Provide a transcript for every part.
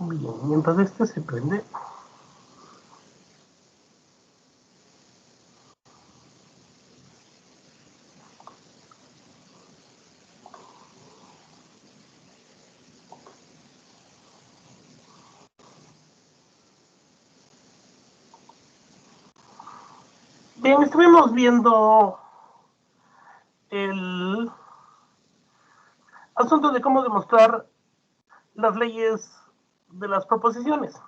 Bien, mientras este se prende. Bien, estuvimos viendo el asunto de cómo demostrar las leyes de las proposiciones.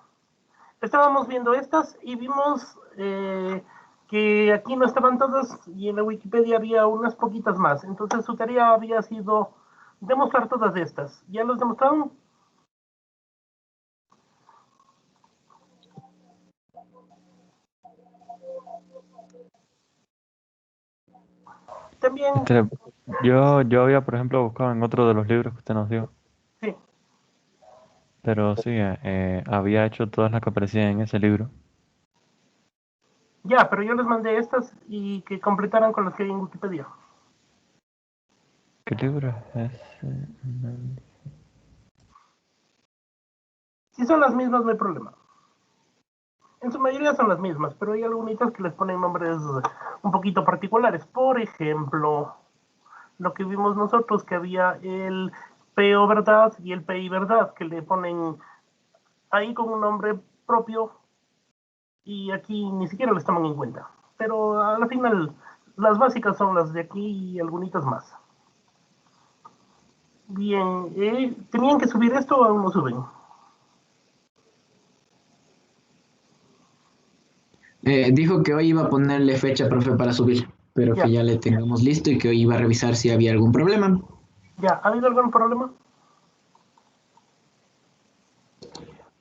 Estábamos viendo estas y vimos que aquí no estaban todas y en la Wikipedia había unas poquitas más. Entonces su tarea había sido demostrar todas estas. ¿Ya los demostraron? También, Yo había, por ejemplo, buscado en otro de los libros que usted nos dio, sí, pero sí, había hecho todas las que aparecían en ese libro. ya, pero yo les mandé estas y que completaran con las que hay en Wikipedia. ¿Qué libro es ese? Si son las mismas, no hay problema. En su mayoría son las mismas, pero hay algunas que les ponen nombres un poquito particulares. Por ejemplo, lo que vimos nosotros, que había el PO verdad y el PI verdad, que le ponen ahí con un nombre propio y aquí ni siquiera les toman en cuenta. Pero al final, las básicas son las de aquí y algunas más. Bien, ¿tenían que subir esto o aún no suben? Dijo que hoy iba a ponerle fecha, profe, para subir, pero que Ya, ya le tengamos listo y que hoy iba a revisar si había algún problema. ya, ¿ha habido algún problema?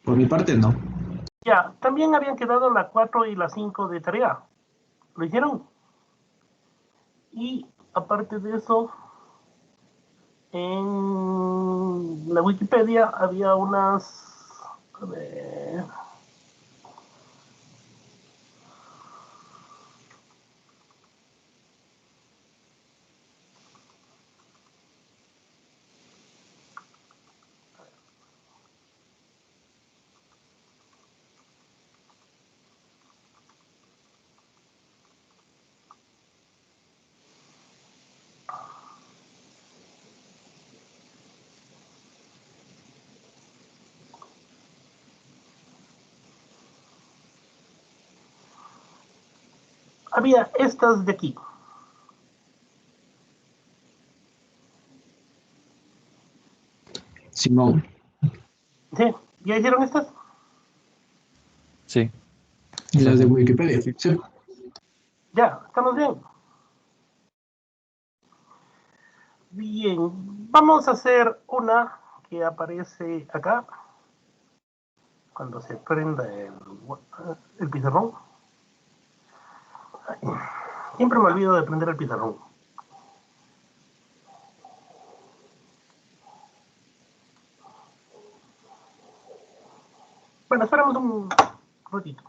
Por mi parte, no. Ya, también habían quedado la 4 y la 5 de tarea. ¿Lo hicieron? Y aparte de eso, en la Wikipedia había unas... A ver, había estas de aquí. Simón, ¿Sí? ¿Ya hicieron estas? Sí, sí, las de sí. Wikipedia. Sí. Ya, estamos bien. Bien, vamos a hacer una que aparece acá, cuando se prenda el pizarrón. Siempre me olvido de prender el pizarrón. Bueno, esperemos un ratito.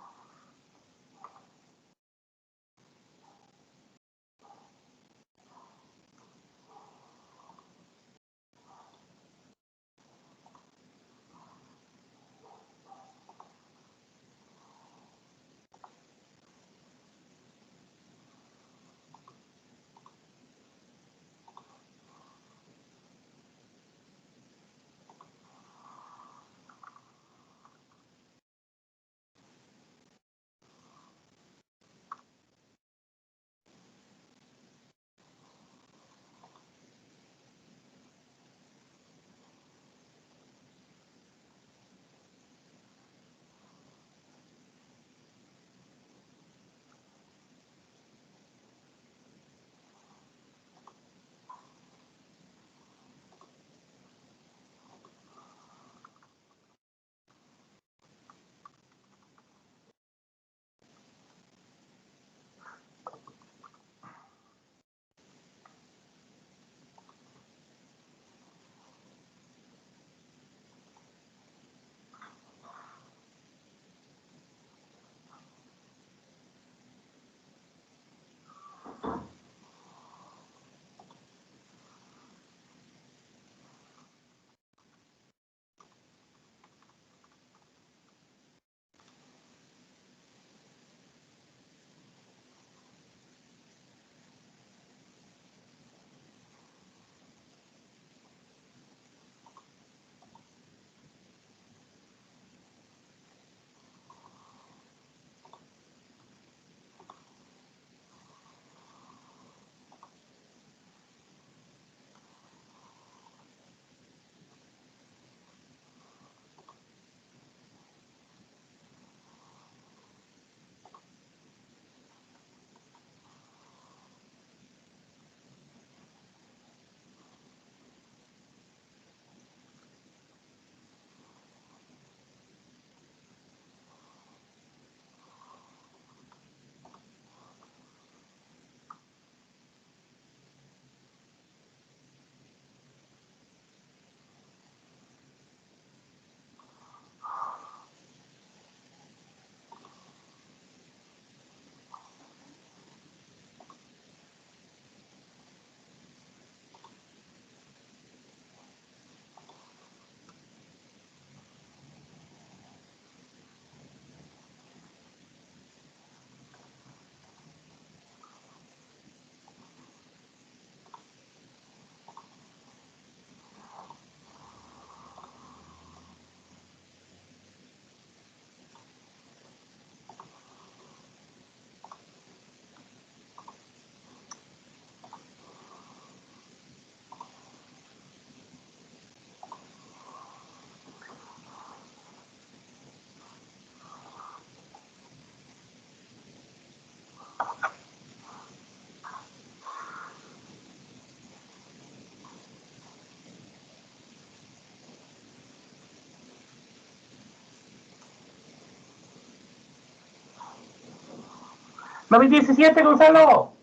9:17, Gonzalo.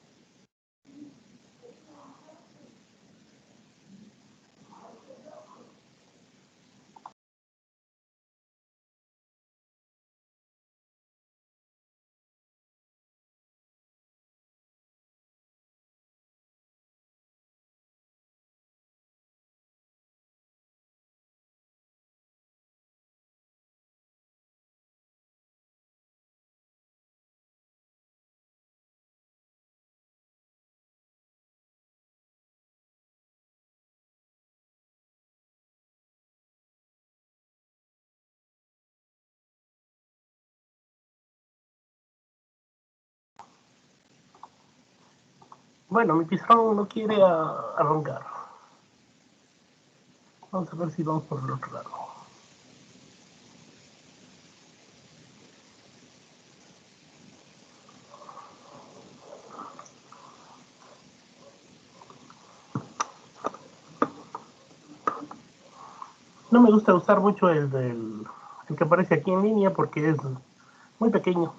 Bueno, mi pizarrón no quiere arrancar. Vamos a ver si vamos por el otro lado. No me gusta usar mucho el que aparece aquí en línea porque es muy pequeño.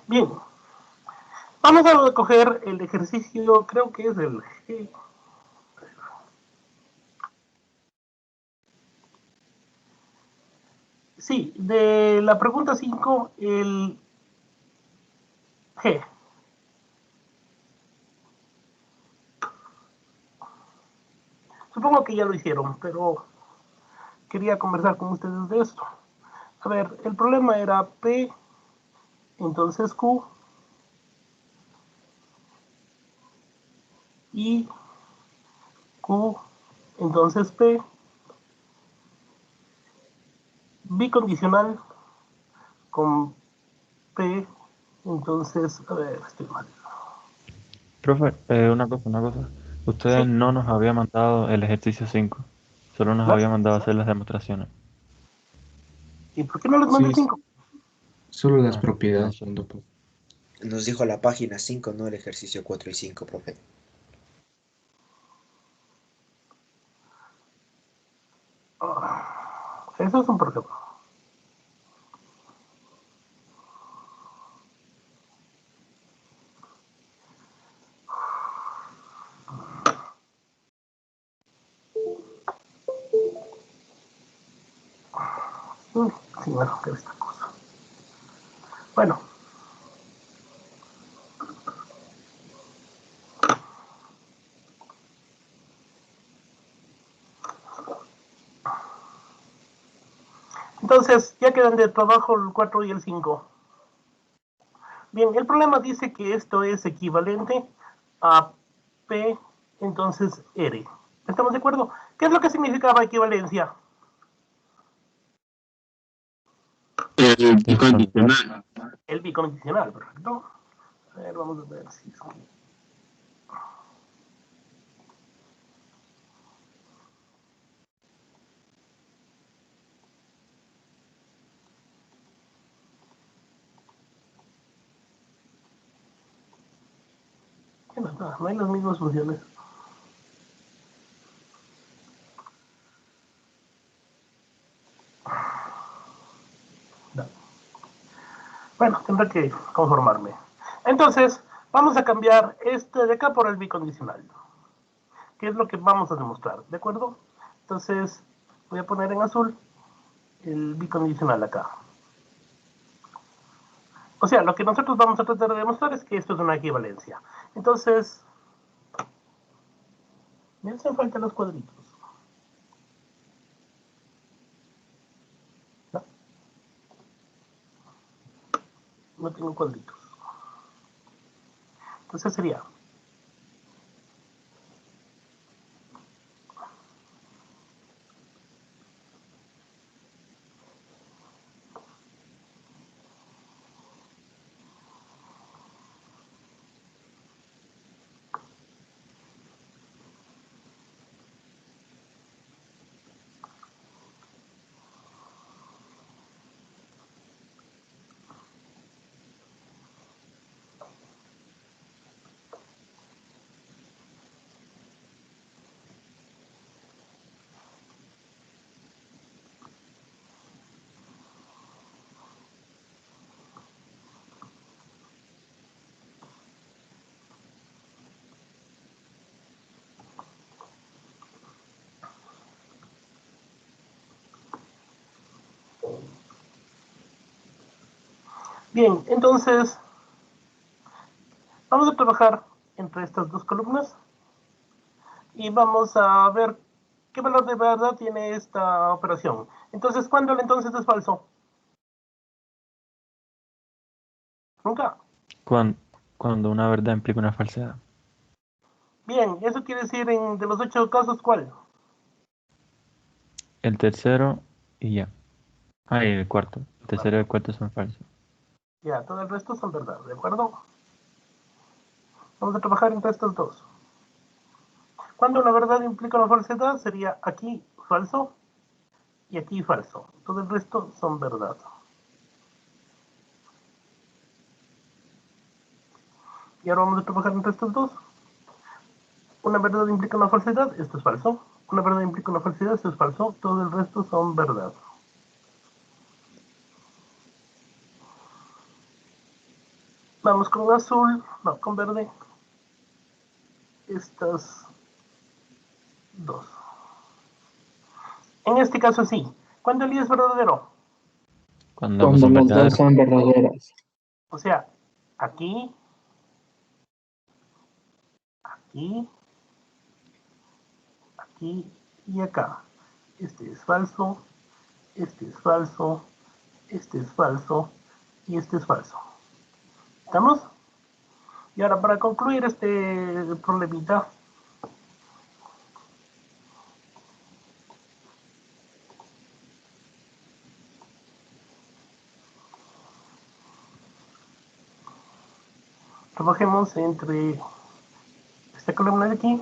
Bien, vamos a coger el ejercicio, creo que es el G. Sí, de la pregunta 5, el G. Supongo que ya lo hicieron, pero quería conversar con ustedes de esto. A ver, el problema era P, entonces Q, y Q, entonces P, bicondicional con P, entonces, a ver, estoy mal. Profe, una cosa. Ustedes Sí, no nos había mandado el ejercicio 5. Solo nos ¿no? había mandado a hacer las demostraciones. ¿Y por qué no les mandé Sí, el 5? solo las Ah, no propiedades. sé. Nos dijo la página 5, no el ejercicio 4 y 5, profe. Eso es un problema. Sí, bueno, ¿qué es esta cosa? Bueno, entonces ya quedan de trabajo el 4 y el 5. Bien, el problema dice que esto es equivalente a P, entonces R. ¿Estamos de acuerdo? ¿Qué es lo que significaba equivalencia? El Bicondicional. bicondicional. El bicondicional, perfecto. A ver, vamos a ver si... No hay las mismas funciones. No. Bueno, tendré que conformarme. Entonces, vamos a cambiar este de acá por el bicondicional, que es lo que vamos a demostrar, ¿de acuerdo? Entonces, voy a poner en azul el bicondicional acá. O sea, lo que nosotros vamos a tratar de demostrar es que esto es una equivalencia. Entonces, me hacen falta los cuadritos. No, no tengo cuadritos. Entonces sería Bien, entonces vamos a trabajar entre estas dos columnas y vamos a ver qué valor de verdad tiene esta operación. Entonces, ¿cuándo el entonces es falso? Nunca. Cuando una verdad implica una falsedad. Bien, eso quiere decir de los 8 casos, ¿cuál? El tercero y ya. Ah, y el cuarto. El tercero y el cuarto son falsos. Ya, todo el resto son verdad, ¿de acuerdo? Vamos a trabajar entre estos dos. Cuando una verdad implica una falsedad, sería aquí falso y aquí falso. Todo el resto son verdad. Y ahora vamos a trabajar entre estos dos. Una verdad implica una falsedad, esto es falso. Una verdad implica una falsedad, esto es falso. Todo el resto son verdad. Vamos con azul, no, con verde. Estas dos. En este caso sí. ¿Cuándo el I es verdadero? Cuando ambos son Cuando las dos verdaderos. son verdaderas. O sea, aquí, aquí, aquí y acá. Este es falso, este es falso, este es falso y este es falso. ¿Estamos? Y ahora para concluir este problemita, trabajemos entre esta columna de aquí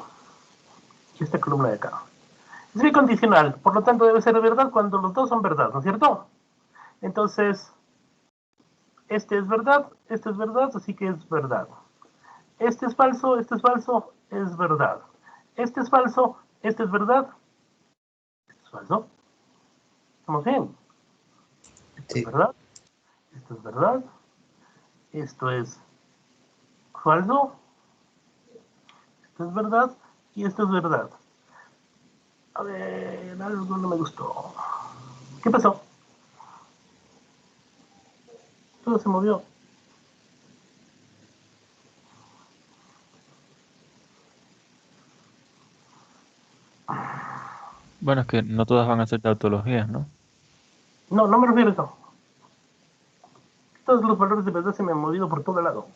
y esta columna de acá. Es bicondicional, por lo tanto debe ser verdad cuando los dos son verdad, ¿no es cierto? Entonces, este es verdad, así que es verdad. Este es falso, es verdad. Este es falso, este es verdad, este es falso. ¿Estamos bien? Esto es Sí. verdad, esto es verdad, esto es falso, esto es verdad y esto es verdad. A ver, algo no me gustó. ¿Qué pasó? Todo se movió. Bueno, es que no todas van a ser tautologías, ¿no? No, no me refiero a eso. Todos los valores de verdad se me han movido por todo lado.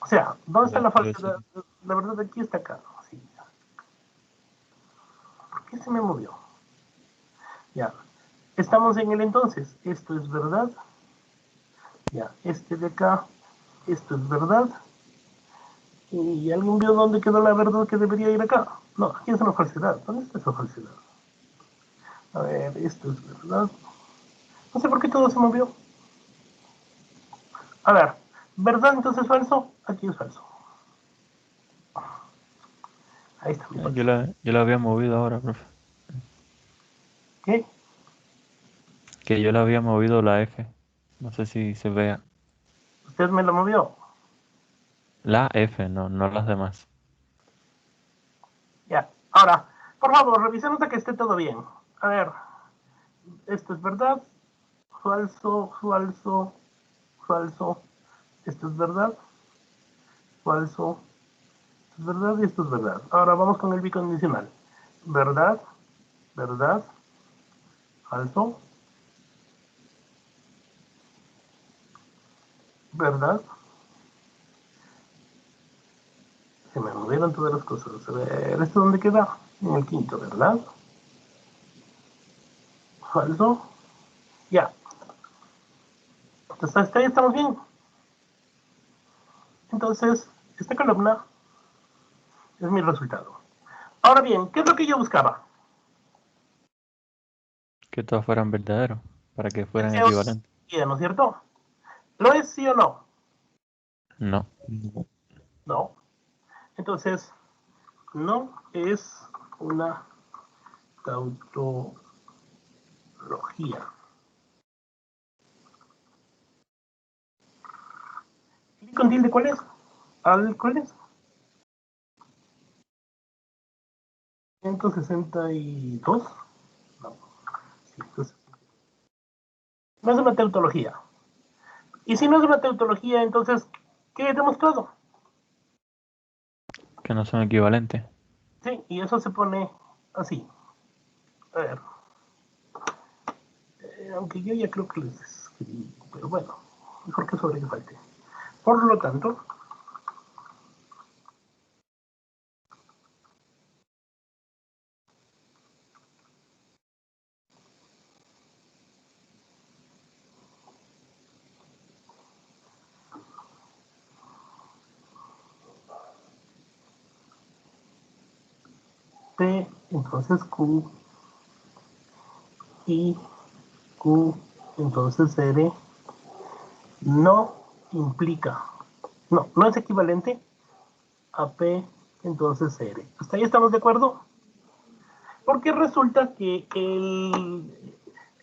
O sea, ¿dónde está la Yo sí. falsedad? La verdad aquí está acá. Sí. ¿Por qué se me movió? Ya. Estamos en el entonces. Esto es verdad. Ya. Este de acá. Esto es verdad. ¿Y alguien vio dónde quedó la verdad que debería ir acá? No, aquí es una falsedad. ¿Dónde está esa falsedad? A ver, esto es verdad. No sé por qué todo se movió. A ver, ¿verdad entonces falso? Aquí es falso. Ahí está mi Yo falso. yo la había movido ahora, profe. ¿Qué? Que yo la había movido la F. No sé si se vea. ¿Usted me la movió? La F, no las demás. Ya. Ahora, por favor, revisemos a que esté todo bien. A ver, esto es verdad, falso, falso, falso. Esto es verdad, falso, esto es verdad y esto es verdad. Ahora vamos con el bicondicional. Verdad, verdad, falso, verdad. Se me movieron todas las cosas. A ver, ¿esto dónde queda? En el quinto, ¿verdad? Falso. Ya. Entonces, hasta ahí estamos bien. Entonces, esta columna es mi resultado. Ahora bien, ¿qué es lo que yo buscaba? Que todos fueran verdaderos. Para que fueran Sea equivalentes. ¿no es cierto? ¿Lo es sí o no? No. No. Entonces, no es una tautología. ¿Y con tilde cuál es? ¿Cuál es? 162. No. No es una tautología. Y si no es una tautología, entonces, ¿qué he demostrado? Que no son equivalentes. Sí, y eso se pone así. A ver. Aunque yo ya creo que les escribí, pero bueno, mejor que sobre que falte. Por lo tanto, P, entonces Q, y Q, entonces R, no implica, no es equivalente a P, entonces R. ¿Hasta ahí estamos de acuerdo? Porque resulta que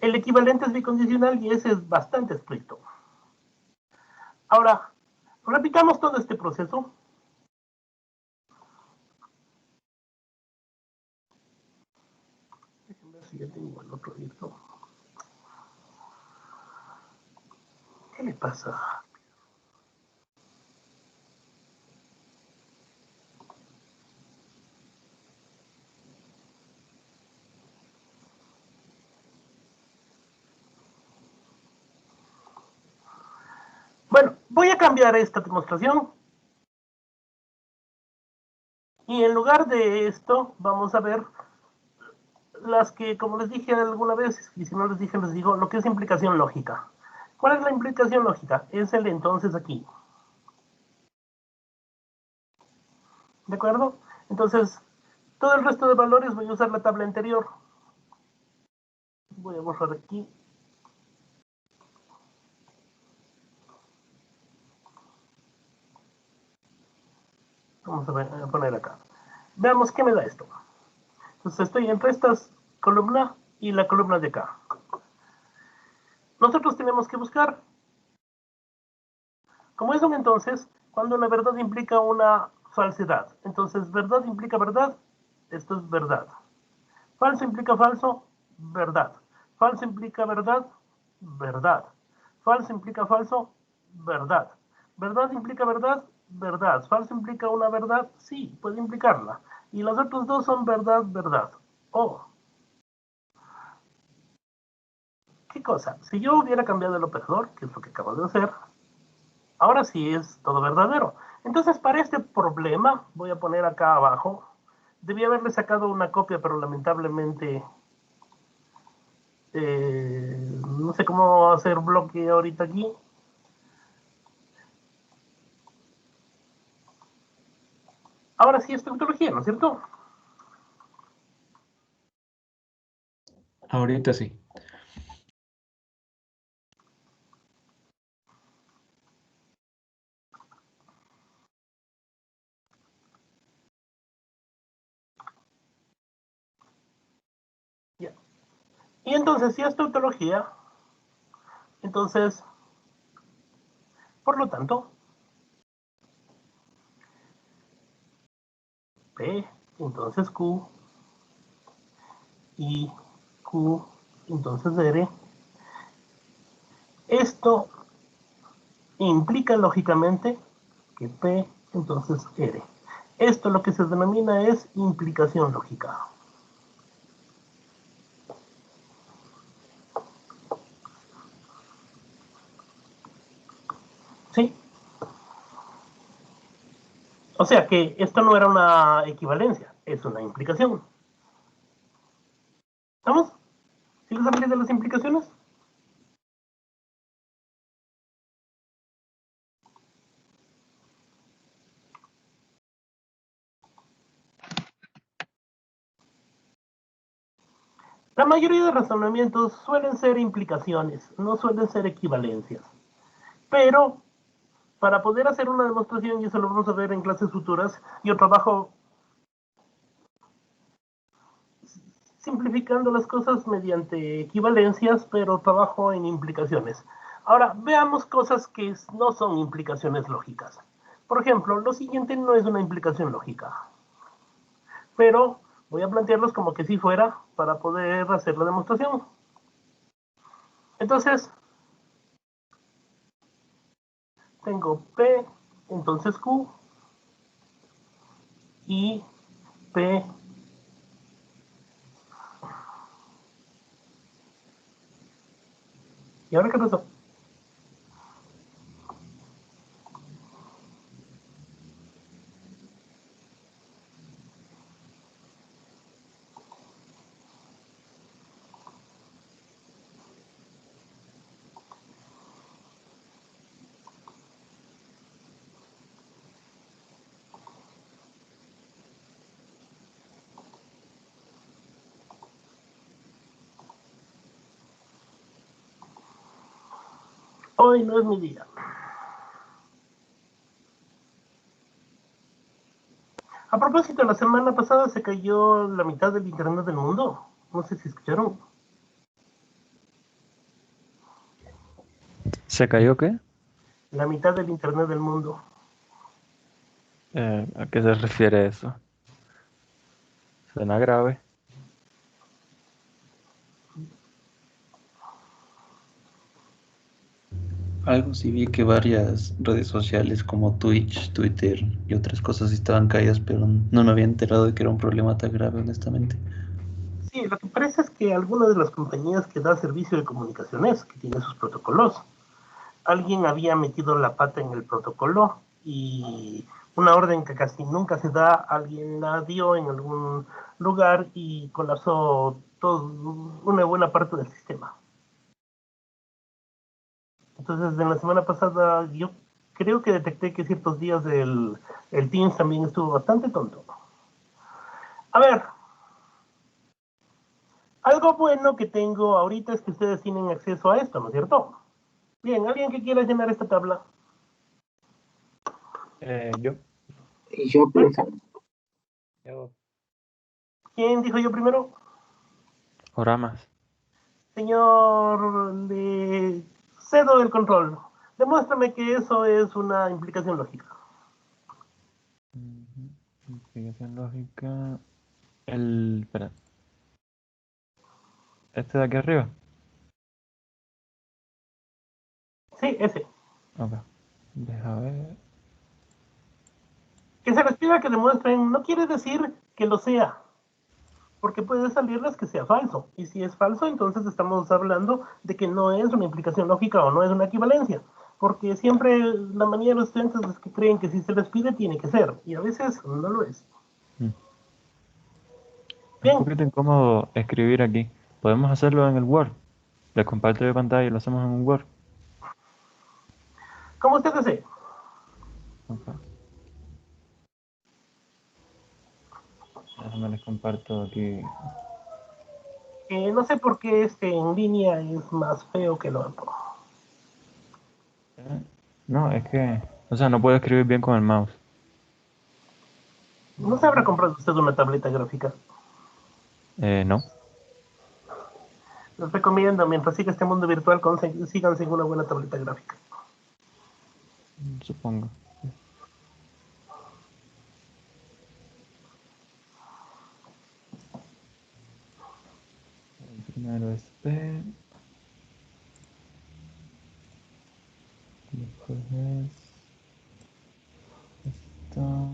el equivalente es bicondicional y ese es bastante estricto. Ahora, repitamos todo este proceso. Déjenme ver si ya tengo el otro abierto. ¿Qué le pasa? Bueno, voy a cambiar esta demostración. Y en lugar de esto, vamos a ver las que, como les dije alguna vez, y si no les dije, les digo, lo que es implicación lógica. ¿Cuál es la implicación lógica? Es el entonces aquí. ¿De acuerdo? Entonces, todo el resto de valores voy a usar la tabla anterior. Voy a borrar aquí. Vamos a poner acá. Veamos qué me da esto. Entonces estoy entre estas columna y la columna de acá. Nosotros tenemos que buscar, como es un entonces, cuando una verdad implica una falsedad. Entonces, verdad implica verdad, esto es verdad. Falso implica falso, verdad. Falso implica verdad, verdad. Falso implica falso, verdad. Verdad implica verdad, verdad. Falso implica una verdad, sí, puede implicarla. Y los otros dos son verdad, verdad. Oh, ¿qué cosa? Si yo hubiera cambiado el operador, que es lo que acabo de hacer, ahora sí es todo verdadero. Entonces, para este problema, voy a poner acá abajo, debí haberle sacado una copia, pero lamentablemente no sé cómo hacer bloque ahorita aquí. Ahora sí es tautología, ¿no es cierto? Ahorita sí. Ya. Y entonces, si es tautología, entonces, por lo tanto, P, entonces Q, y Q, entonces R, esto implica lógicamente que P, entonces R. Esto lo que se denomina es implicación lógica. ¿Sí? O sea que esto no era una equivalencia, es una implicación. ¿Estamos? ¿Sí les hablé de las implicaciones? La mayoría de razonamientos suelen ser implicaciones, no suelen ser equivalencias. Pero para poder hacer una demostración, y eso lo vamos a ver en clases futuras, yo trabajo simplificando las cosas mediante equivalencias, pero trabajo en implicaciones. Ahora, veamos cosas que no son implicaciones lógicas. Por ejemplo, lo siguiente no es una implicación lógica, pero voy a plantearlos como que si fuera para poder hacer la demostración. Entonces, tengo P, entonces Q, y P. ¿Y ahora qué pasó? Hoy no es mi día. A propósito, la semana pasada se cayó la mitad del internet del mundo. No sé si escucharon. ¿Se cayó qué? La mitad del internet del mundo. ¿A qué se refiere eso? Suena grave. Algo sí vi que varias redes sociales como Twitch, Twitter y otras cosas estaban caídas, pero no me había enterado de que era un problema tan grave, honestamente. Sí, lo que parece es que alguna de las compañías que da servicio de comunicaciones, que tiene sus protocolos, alguien había metido la pata en el protocolo y una orden que casi nunca se da, alguien la dio en algún lugar y colapsó una buena parte del sistema. Entonces, en la semana pasada yo creo que detecté que ciertos días el Teams también estuvo bastante tonto. A ver, algo bueno que tengo ahorita es que ustedes tienen acceso a esto, ¿no es cierto? Bien, ¿alguien que quiera llenar esta tabla? Yo. Y yo, profe. ¿Quién dijo yo primero? Oramas. Señor, le cedo el control. Demuéstrame que eso es una implicación lógica. Explicación lógica. Espera. ¿Este de aquí arriba? Sí, ese. Ok. Deja ver. Que se les pida que demuestren no quiere decir que lo sea, porque puede salirles que sea falso. Y si es falso, entonces estamos hablando de que no es una implicación lógica o no es una equivalencia. Porque siempre la manía de los estudiantes es que creen que si se les pide tiene que ser, y a veces no lo es. Es un Bien, poquito incómodo escribir aquí. Podemos hacerlo en el Word. Les comparto de pantalla y lo hacemos en un Word. como usted desee. Ok. Déjame les comparto aquí. No sé por qué este en línea es más feo que lo otro. No, es que. O sea, no puedo escribir bien con el mouse. ¿No se habrá comprado usted una tableta gráfica? No, Les recomiendo, mientras siga este mundo virtual, síganse una buena tableta gráfica. supongo. El primero es P. Después es. Esto.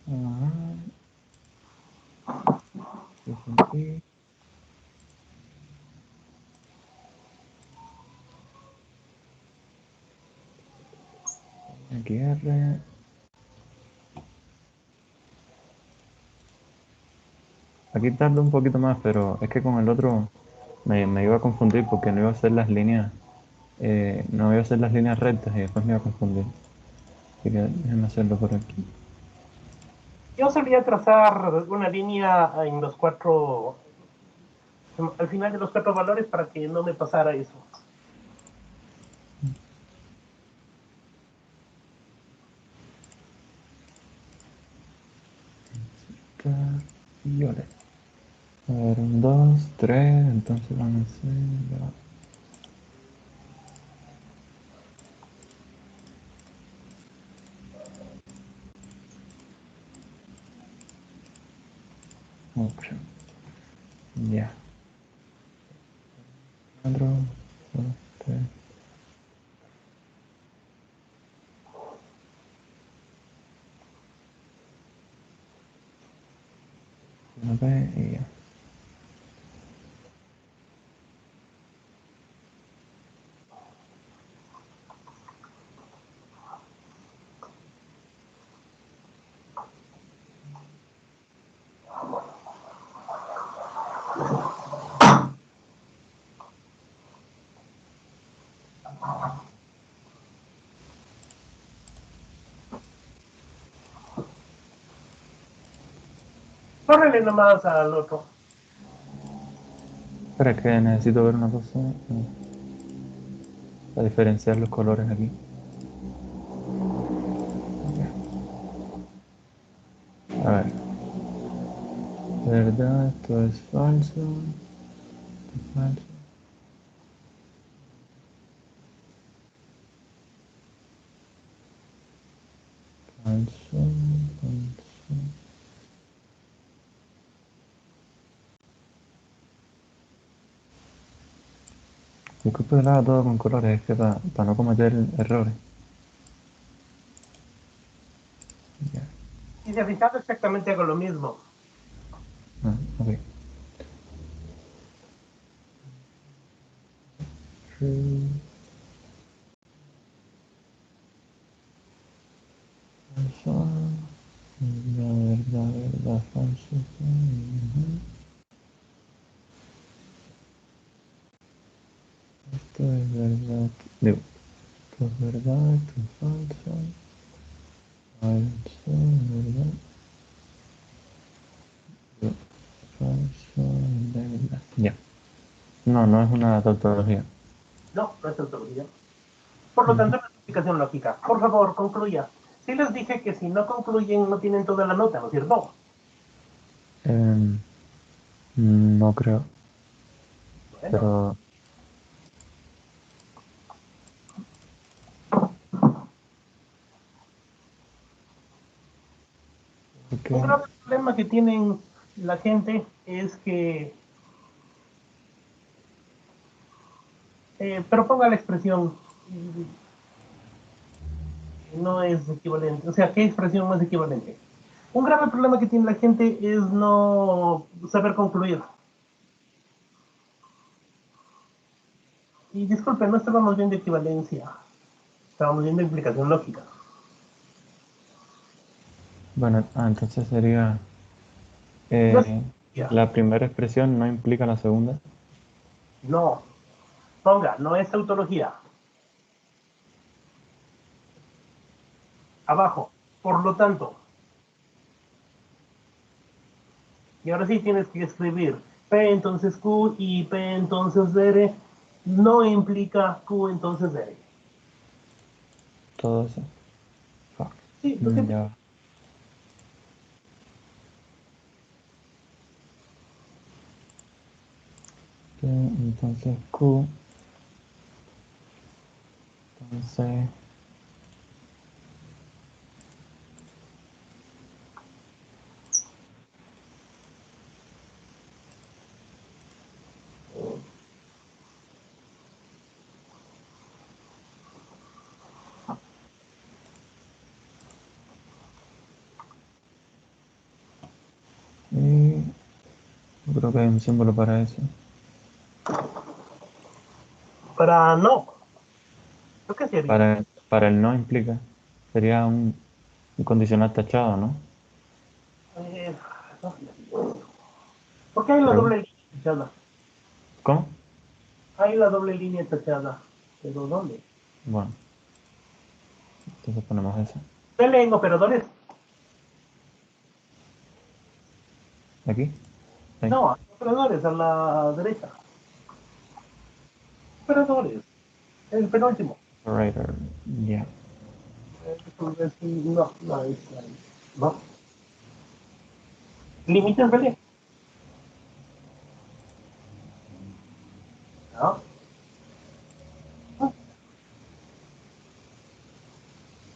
Ajá. Es un I. Aquí R. Aquí tarda un poquito más, pero es que con el otro me iba a confundir porque no iba a hacer las líneas. No iba a hacer las líneas rectas y después me iba a confundir. Así que déjenme hacerlo por aquí. Yo solía trazar una línea en los cuatro, al final de los cuatro valores para que no me pasara eso. Violet. A ver, un, dos, tres, entonces van a ser. option. Ya. 4, 2, 3. Una vez y ya. Córrele nomás al otro. Espera, que necesito ver una cosa. Para diferenciar los colores aquí. A ver. ¿Verdad? Esto es falso. Esto es falso. Falso. Falso. Disculpe que lo haga todo con colores, es que para no cometer errores. Ya. Y si fijado exactamente hago lo mismo. Ah, ok. True. Falso. Verdad, falso. Esto es verdad. Digo, esto es verdad, esto es falso. Falso, verdad. Digo, falso, verdad. Ya. No, no es una tautología. No, no es tautología. Por lo tanto, no es explicación lógica. Por favor, concluya. Sí les dije que si no concluyen no tienen toda la nota, ¿no es cierto? No creo, Bueno, pero... un Ok. grave problema que tienen la gente es que, pero ponga la expresión, no es equivalente. O sea, ¿qué expresión no es equivalente? Un grave problema que tiene la gente es no saber concluir. Y disculpe, no estábamos viendo equivalencia, estábamos viendo implicación lógica. Bueno, entonces sería... No es ya, la primera expresión no implica la segunda. no, ponga, no es tautología. Abajo. Por lo tanto, y ahora sí tienes que escribir P entonces Q y P entonces R no implica Q entonces R. Todo eso. Fuck. Sí, lo siento. Ya va. Entonces Q. Entonces... Y yo creo que hay un símbolo para eso. Para no. ¿Lo que sería? Para el no implica. Sería un condicional tachado, ¿no? Eh, ¿Por qué hay la Pregunta. doble línea tachada? ¿Cómo? Hay la doble línea tachada. ¿Pero dónde? Bueno, entonces ponemos eso. Dele en operadores. ¿Aquí? Ahí. No, operadores a la derecha. Operadores. El penúltimo. Operator. Ya. No, no es ahí. No. Límites, vele. No.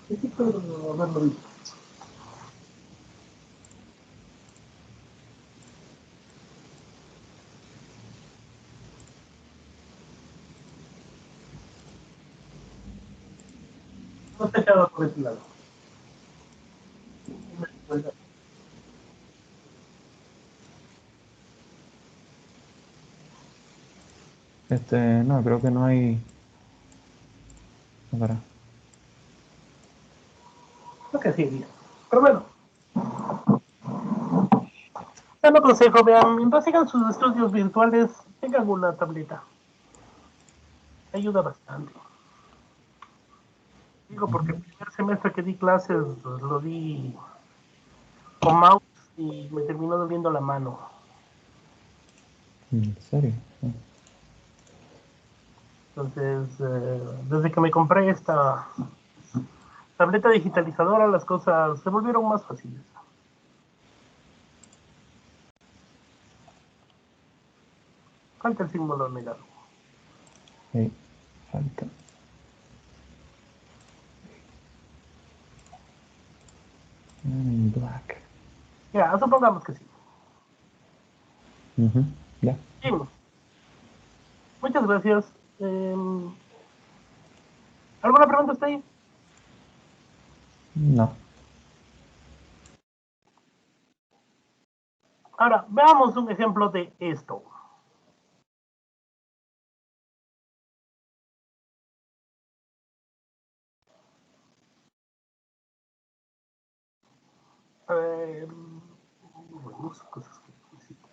Necesito haberlo visto. No te echaba por ese lado. No, creo que no hay. No, para. Creo que sí, pero bueno. Te lo aconsejo, vean, mientras sigan sus estudios virtuales, tengan una tableta. Ayuda bastante. Digo, porque el primer semestre que di clases lo di con mouse y me terminó doliendo la mano. ¿En serio? Entonces, desde que me compré esta tableta digitalizadora, las cosas se volvieron más fáciles. Falta el símbolo negado. Sí, falta. Black. Ya, supongamos que sí. Ya. Bien. Muchas gracias. ¿Alguna pregunta está ahí? No. Ahora, veamos un ejemplo de esto. Bueno, cosas que necesito.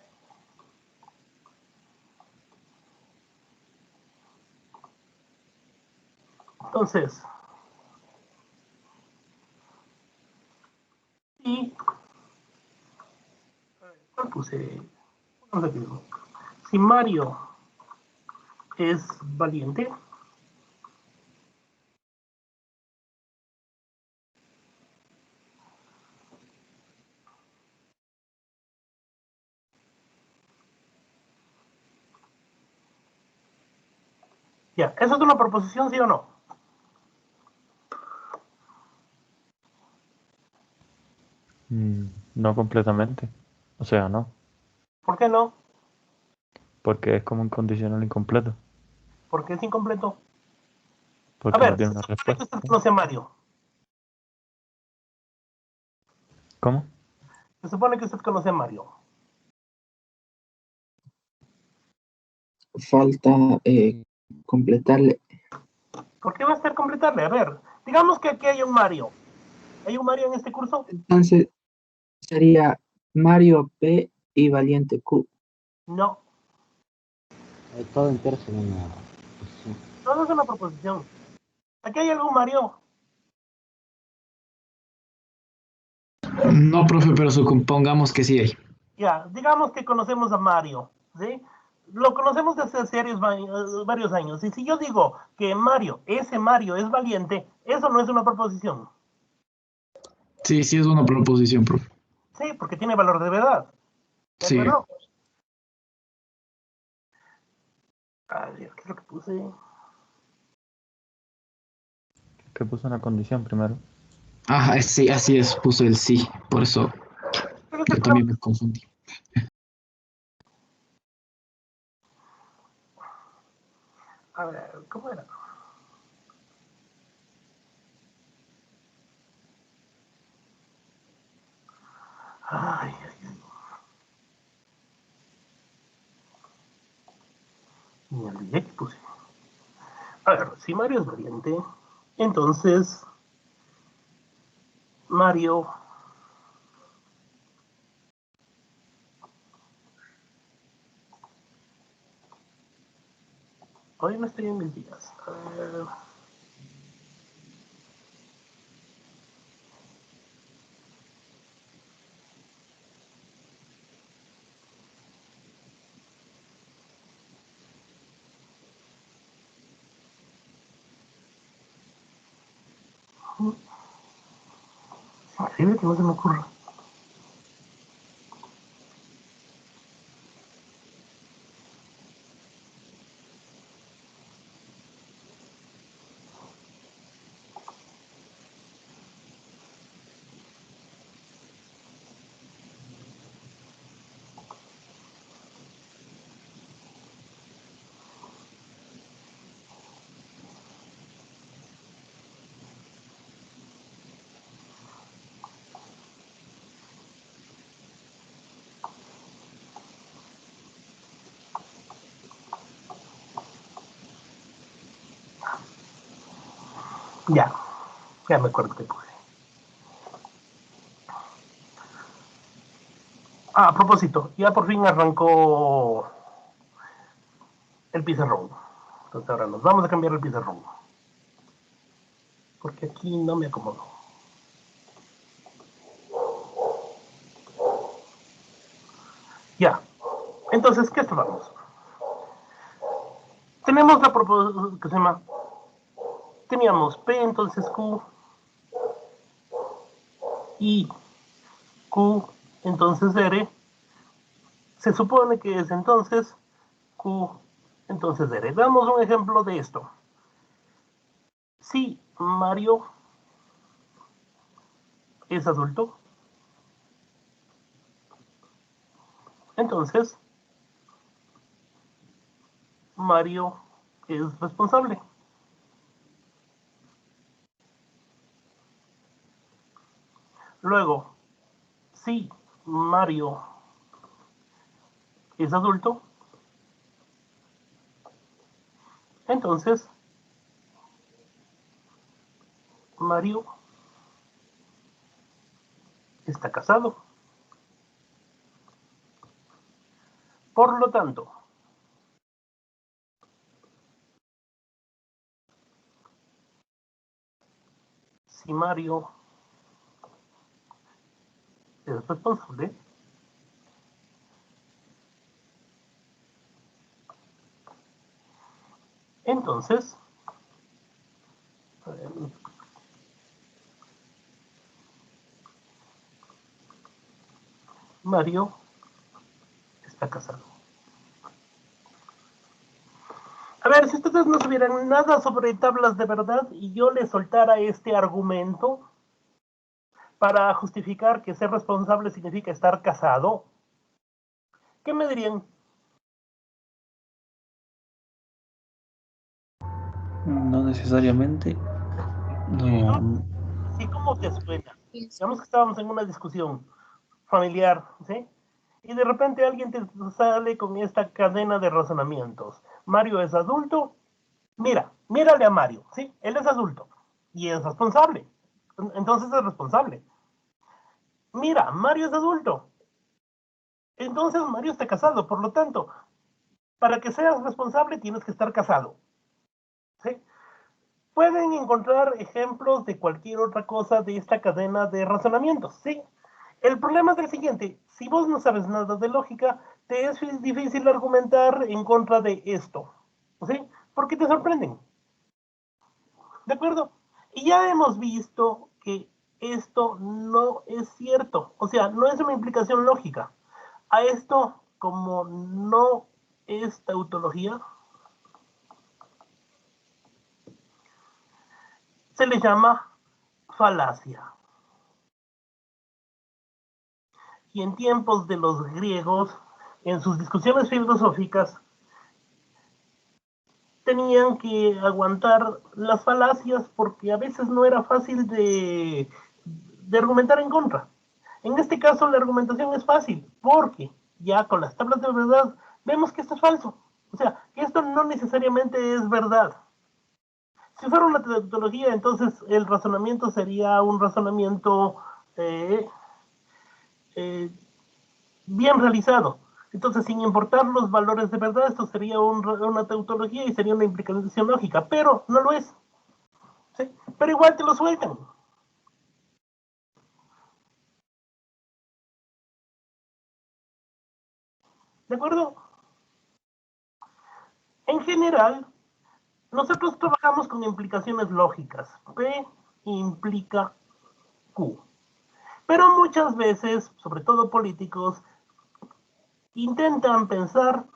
Entonces, y ¿cuál puse? Vamos a ver. Si Mario es valiente, ya, ¿eso es una proposición, sí o no? No completamente. O sea, no. ¿Por qué no? Porque es como un condicional incompleto. Porque es incompleto. A Porque no ver, tiene se una supone que respuesta. usted conoce a Mario. ¿Cómo? Se supone que usted conoce a Mario. Falta completarle. ¿Por qué va a estar completarle? A ver, digamos que aquí hay un Mario. ¿Hay un Mario en este curso? Entonces sería Mario P y Valiente Q. No, Todo entero sería una posición. no es una proposición. ¿Aquí hay algún Mario? No, profe, pero supongamos que sí hay. Ya, digamos que conocemos a Mario, ¿sí? Lo conocemos desde hace varios años. Y si yo digo que Mario, ese Mario es valiente, eso no es una proposición. Sí, sí es una proposición, profe. Sí, porque tiene valor de verdad. ¿De Sí. acuerdo? A ver, ¿qué es lo que puse? Que puso una condición primero. Ajá, sí, así es, puse el sí, por eso ¿Cuál es el yo problema? también me confundí. A ver, ¿cómo era? Ay, ay, ay. Me olvidé que puse. A ver, si Mario es valiente, entonces Mario. Hoy no estoy en mis días. A ver. Es increíble que no se me ocurra. Ya me acuerdo que puse. A propósito, ya por fin arrancó el pizarrón. Entonces ahora nos vamos a cambiar el pizarrón. Porque aquí no me acomodo. Ya. Entonces, ¿qué estábamos? Tenemos la proposición que se llama... Teníamos P, entonces Q. Y Q, entonces R. Se supone que es entonces Q, entonces R. Veamos un ejemplo de esto. Si Mario es adulto, entonces Mario es responsable. Luego, si Mario es adulto, entonces Mario está casado. Por lo tanto, si Mario es responsable, entonces Mario está casado. A ver, si ustedes no supieran nada sobre tablas de verdad y yo les soltara este argumento para justificar que ser responsable significa estar casado, ¿qué me dirían? No necesariamente. No. Sí, ¿cómo te suena? Digamos que estábamos en una discusión familiar, ¿sí? Y de repente alguien te sale con esta cadena de razonamientos. Mario es adulto. Mírale a Mario, ¿sí? Él es adulto y es responsable. Entonces es responsable. Mira, Mario es adulto. Entonces Mario está casado. Por lo tanto, para que seas responsable tienes que estar casado. ¿Sí? Pueden encontrar ejemplos de cualquier otra cosa de esta cadena de razonamientos, ¿sí? El problema es el siguiente, si vos no sabes nada de lógica, te es difícil argumentar en contra de esto, ¿sí? Porque te sorprenden, ¿de acuerdo? Y ya hemos visto que esto no es cierto, o sea, no es una implicación lógica. A esto, como no es tautología, se le llama falacia. Y en tiempos de los griegos, en sus discusiones filosóficas, tenían que aguantar las falacias porque a veces no era fácil de argumentar en contra. En este caso la argumentación es fácil porque ya con las tablas de verdad vemos que esto es falso. O sea, que esto no necesariamente es verdad. Si fuera una tautología, entonces el razonamiento sería un razonamiento bien realizado. Entonces, sin importar los valores de verdad, esto sería una tautología y sería una implicación lógica, pero no lo es. ¿Sí? Pero igual te lo sueltan. ¿De acuerdo? En general, nosotros trabajamos con implicaciones lógicas. P implica Q. Pero muchas veces, sobre todo políticos, intentan pensar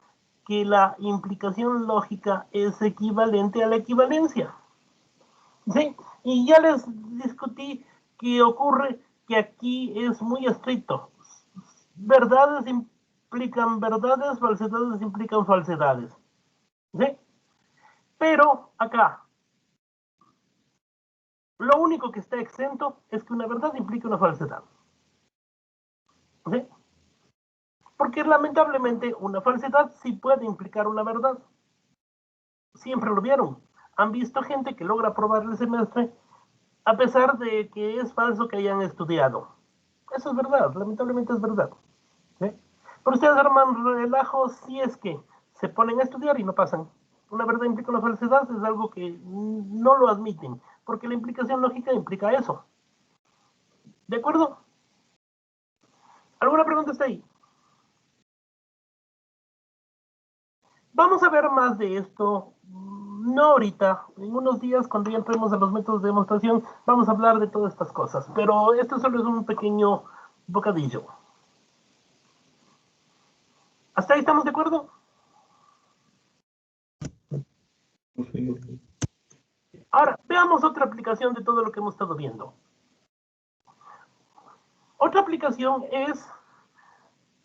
que la implicación lógica es equivalente a la equivalencia. ¿Sí? Y ya les discutí que ocurre que aquí es muy estricto. Verdades implican verdades, falsedades implican falsedades. ¿Sí? Pero acá, lo único que está exento es que una verdad implica una falsedad. ¿Sí? Porque lamentablemente una falsedad sí puede implicar una verdad. Siempre lo vieron. Han visto gente que logra aprobar el semestre a pesar de que es falso que hayan estudiado. Eso es verdad, lamentablemente es verdad. ¿Sí? Pero ustedes arman relajo si es que se ponen a estudiar y no pasan. Una verdad implica una falsedad, es algo que no lo admiten, porque la implicación lógica implica eso. ¿De acuerdo? ¿Alguna pregunta está ahí? Vamos a ver más de esto, no ahorita, en unos días cuando ya entremos a los métodos de demostración, vamos a hablar de todas estas cosas, pero esto solo es un pequeño bocadillo. ¿Hasta ahí estamos de acuerdo? Ahora, veamos otra aplicación de todo lo que hemos estado viendo. Otra aplicación es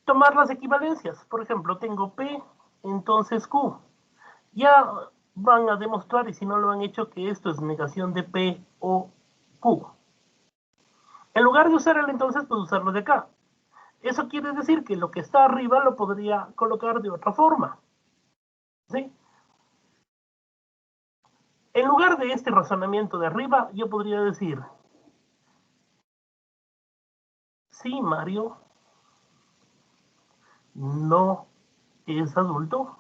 tomar las equivalencias. Por ejemplo, tengo P, entonces Q. Ya van a demostrar, y si no lo han hecho, que esto es negación de P o Q. En lugar de usar el entonces, pues usarlo de acá. Eso quiere decir que lo que está arriba lo podría colocar de otra forma. ¿Sí? En lugar de este razonamiento de arriba, yo podría decir, sí, Mario no es adulto,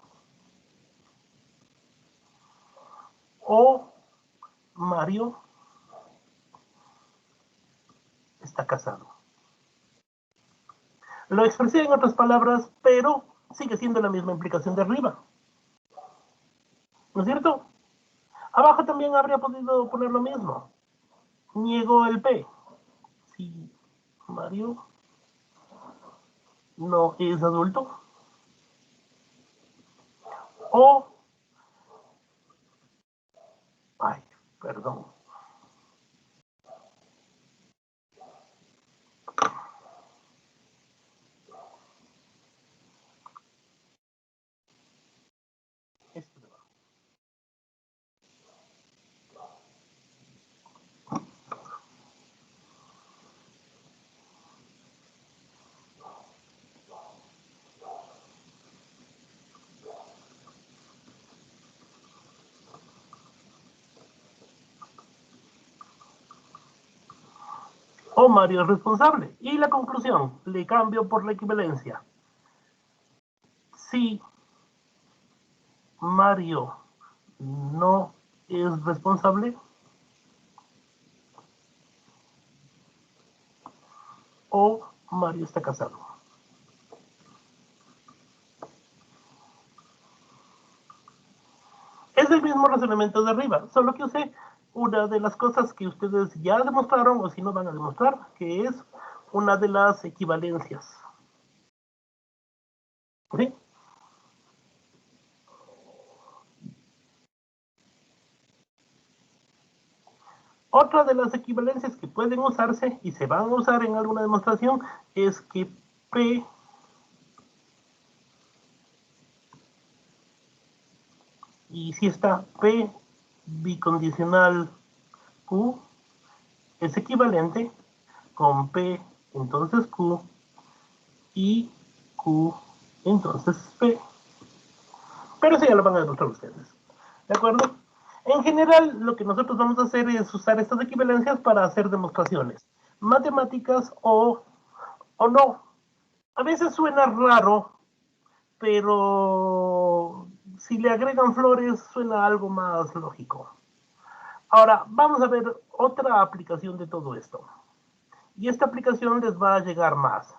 o Mario está casado. Lo expresé en otras palabras, pero sigue siendo la misma implicación de arriba. ¿No es cierto? Abajo también habría podido poner lo mismo. Niego el P. Si Mario no es adulto, o... Ay, perdón. Este de abajo. O Mario es responsable. Y la conclusión, le cambio por la equivalencia. Si Mario no es responsable, o Mario está casado. Es el mismo razonamiento de arriba, solo que usé una de las cosas que ustedes ya demostraron, o si no van a demostrar, que es una de las equivalencias. ¿Sí? Otra de las equivalencias que pueden usarse y se van a usar en alguna demostración es que P y si está P bicondicional Q es equivalente con P entonces Q y Q entonces P. Pero eso ya lo van a demostrar ustedes. ¿De acuerdo? En general, lo que nosotros vamos a hacer es usar estas equivalencias para hacer demostraciones matemáticas o no. A veces suena raro, pero si le agregan flores suena algo más lógico. Ahora, vamos a ver otra aplicación de todo esto. Y esta aplicación les va a llegar más.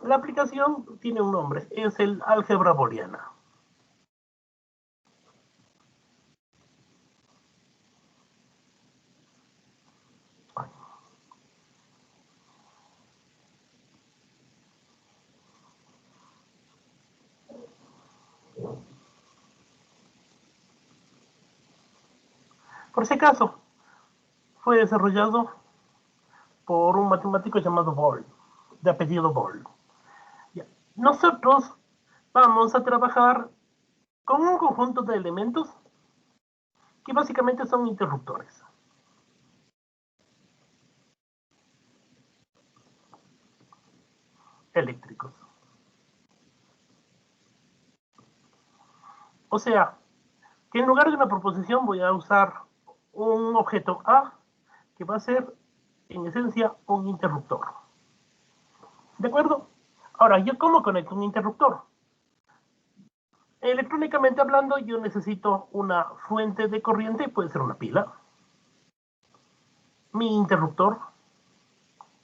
La aplicación tiene un nombre, es el álgebra booleana. Por si acaso, fue desarrollado por un matemático llamado Boole, de apellido Boole. Nosotros vamos a trabajar con un conjunto de elementos que básicamente son interruptores. Eléctricos. O sea, que en lugar de una proposición voy a usar un objeto A que va a ser, en esencia, un interruptor. ¿De acuerdo? Ahora, ¿yo cómo conecto un interruptor? Electrónicamente hablando, yo necesito una fuente de corriente, puede ser una pila. Mi interruptor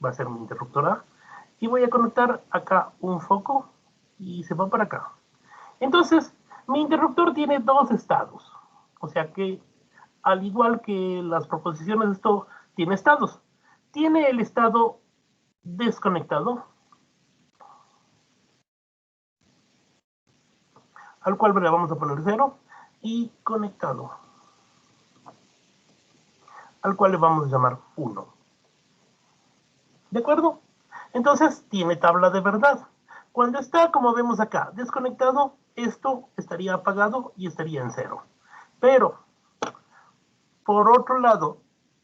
va a ser mi interruptor A. Y voy a conectar acá un foco y se va para acá. Entonces, mi interruptor tiene dos estados. O sea que, al igual que las proposiciones de esto, tiene estados. Tiene el estado desconectado, al cual le vamos a poner 0, y conectado, al cual le vamos a llamar 1. ¿De acuerdo? Entonces, tiene tabla de verdad. Cuando está, como vemos acá, desconectado, esto estaría apagado y estaría en 0. Pero, por otro lado,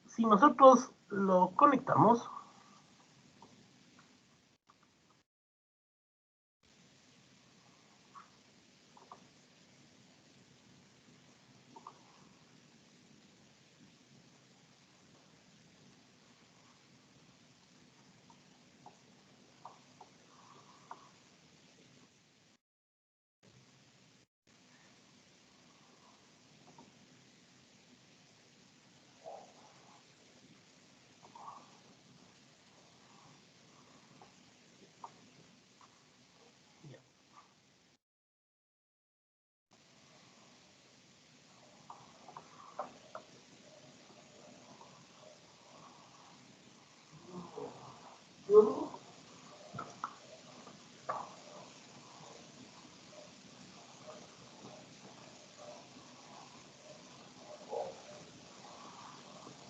si nosotros lo conectamos,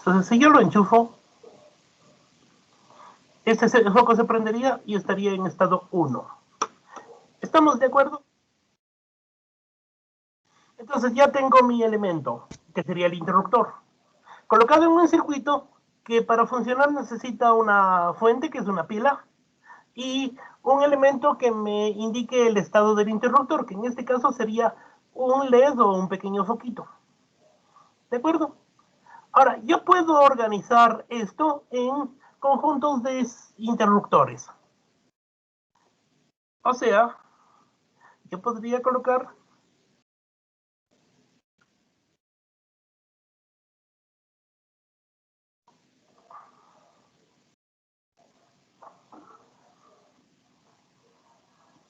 entonces si yo lo enchufo, este foco se prendería y estaría en estado 1. ¿Estamos de acuerdo? Entonces ya tengo mi elemento, que sería el interruptor, colocado en un circuito que para funcionar necesita una fuente, que es una pila, y un elemento que me indique el estado del interruptor, que en este caso sería un LED o un pequeño foquito. ¿De acuerdo? Ahora, yo puedo organizar esto en conjuntos de interruptores. O sea, yo podría colocar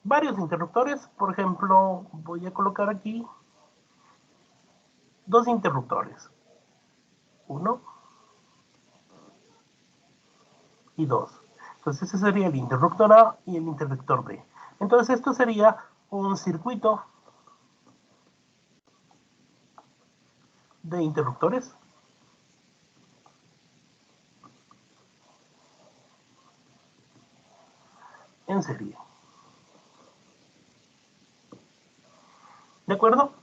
varios interruptores. Por ejemplo, voy a colocar aquí dos interruptores. 1 y 2. Entonces ese sería el interruptor A y el interruptor B. Entonces esto sería un circuito de interruptores en serie. ¿De acuerdo?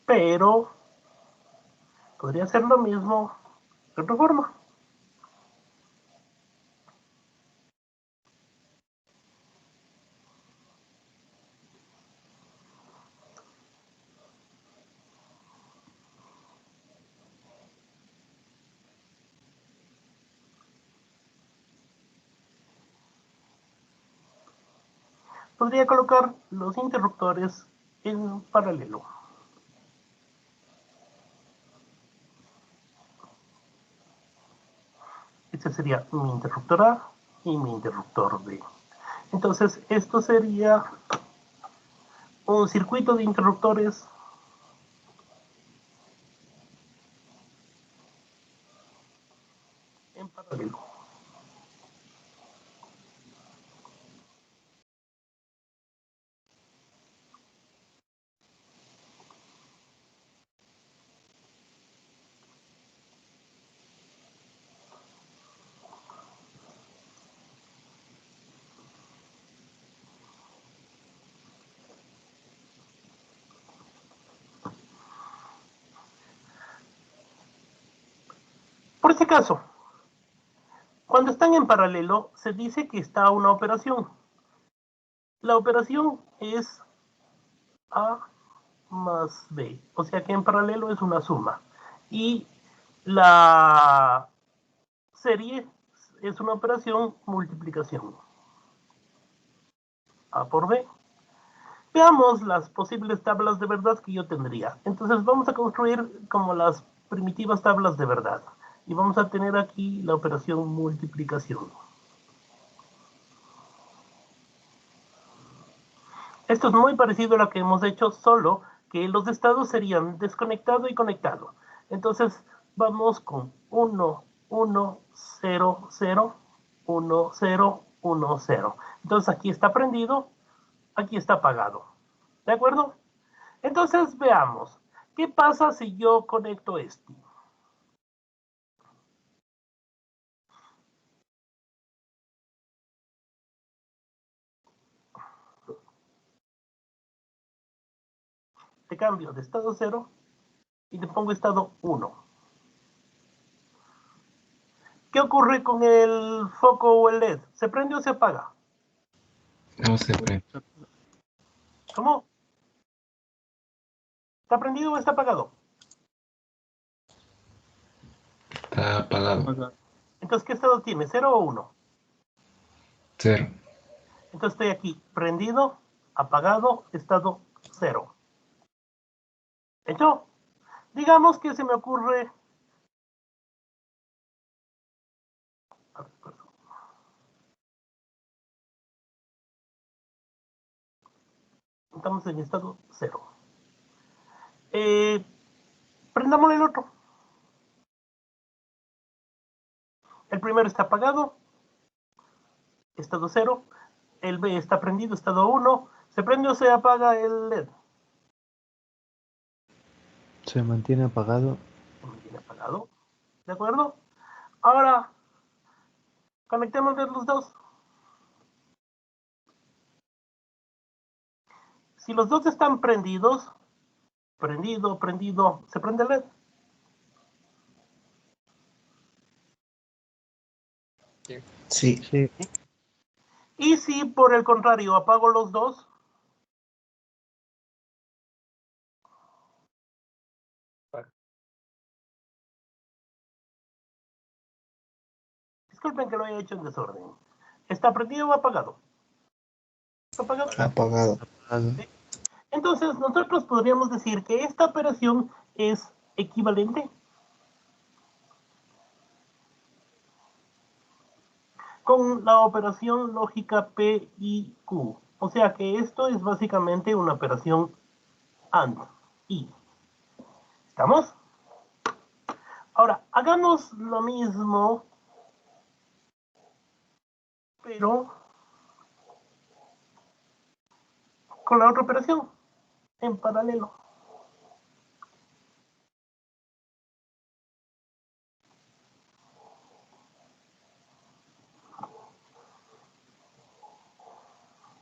Pero podría ser lo mismo de otra forma. Podría colocar los interruptores en paralelo. Este sería mi interruptor A y mi interruptor B. Entonces, esto sería un circuito de interruptores en paralelo. Por ese caso, cuando están en paralelo, se dice que está una operación. La operación es A más B, o sea que en paralelo es una suma. Y La serie es una operación multiplicación. A por B. Veamos las posibles tablas de verdad que yo tendría. Entonces vamos a construir como las primitivas tablas de verdad. Y vamos a tener aquí la operación multiplicación. Esto es muy parecido a lo que hemos hecho, solo que los estados serían desconectado y conectado. Entonces vamos con 1, 1, 0, 0, 1, 0, 1, 0. Entonces aquí está prendido, aquí está apagado. ¿De acuerdo? Entonces veamos. ¿Qué pasa si yo conecto este? Te cambio de estado 0 y le pongo estado 1. ¿Qué ocurre con el foco o el LED? ¿Se prende o se apaga? No se prende. ¿Cómo? ¿Está prendido o está apagado? Está apagado. Entonces, ¿qué estado tiene? ¿0 o 1? 0. Entonces estoy aquí, prendido, apagado, estado 0. ¿Hecho? Digamos que se me ocurre... A ver, perdón. Estamos en estado 0. Prendamos el otro. El primero está apagado, estado 0. El B está prendido, estado 1. ¿Se prende o se apaga el LED? Se mantiene apagado. Se mantiene apagado. ¿De acuerdo? Ahora, conectemos los dos. Si los dos están prendidos, prendido, ¿se prende el LED? Sí. Sí. Y si por el contrario apago los dos, disculpen que lo haya hecho en desorden. ¿Está prendido o apagado? ¿Está apagado? Apagado. ¿Sí? Entonces, nosotros podríamos decir que esta operación es equivalente con la operación lógica P y Q. O sea que esto es básicamente una operación AND. ¿Y estamos? Ahora, hagamos lo mismo, pero con la otra operación, en paralelo.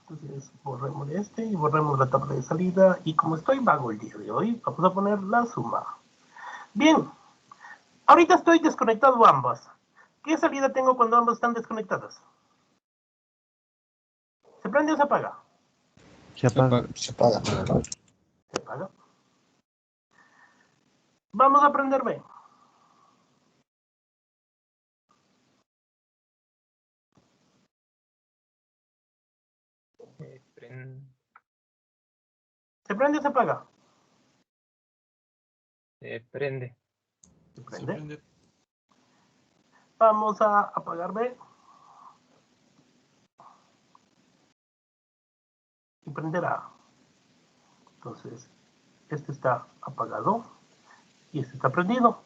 Entonces, borremos este y borremos la tabla de salida. Y como estoy vago el día de hoy, vamos a poner la suma. Bien, ahorita estoy desconectado ambas. ¿Qué salida tengo cuando ambas están desconectadas? ¿Se prende o se apaga? Se apaga. Se apaga. Se apaga. Vamos a prender B. ¿Se prende o se apaga? Prende. Se prende. Vamos a apagar B. Y prender A. Entonces, este está apagado. Y este está prendido.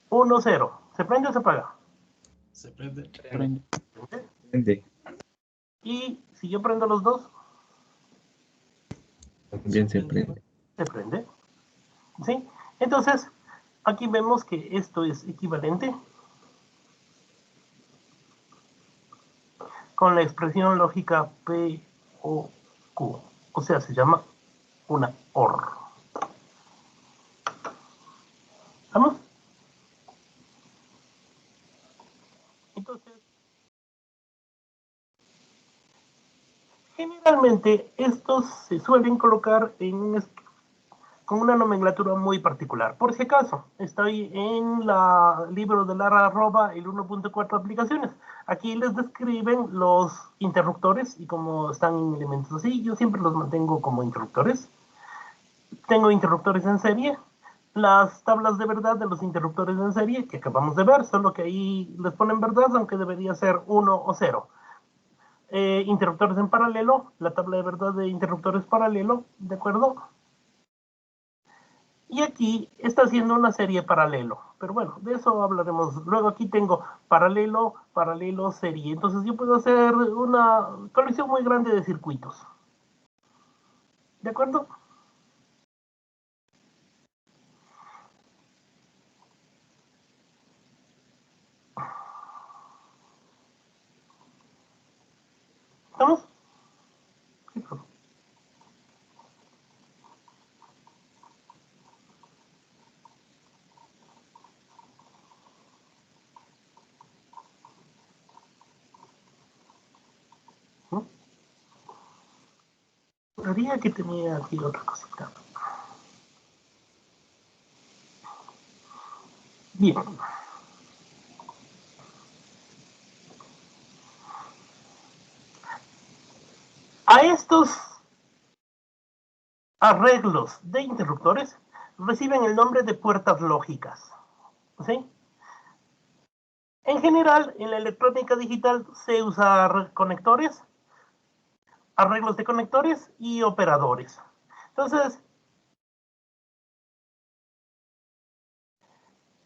1, 0. ¿Se prende o se apaga? Se prende. Prende. Y si yo prendo los dos, También se prende. se prende. ¿Sí? Entonces, aquí vemos que esto es equivalente con la expresión lógica P o Q. O sea, se llama una OR. ¿Vamos? Entonces, generalmente estos se suelen colocar con una nomenclatura muy particular. Por si acaso, estoy en el libro de Lara arroba el 1.4 aplicaciones. Aquí les describen los interruptores y cómo están en elementos así. Yo siempre los mantengo como interruptores. Tengo interruptores en serie. Las tablas de verdad de los interruptores en serie que acabamos de ver, solo que ahí les ponen verdad, aunque debería ser 1 o 0. Interruptores en paralelo, la tabla de verdad de interruptores paralelo, ¿de acuerdo? Y aquí está haciendo una serie paralelo. Pero bueno, de eso hablaremos. Luego aquí tengo paralelo, paralelo, serie. Entonces yo puedo hacer una colección muy grande de circuitos. ¿De acuerdo? ¿Estamos? Juraría que tenía aquí otra cosita. Bien. A estos arreglos de interruptores reciben el nombre de puertas lógicas. ¿Sí? En general, en la electrónica digital se usa conectores, arreglos de conectores y operadores. Entonces,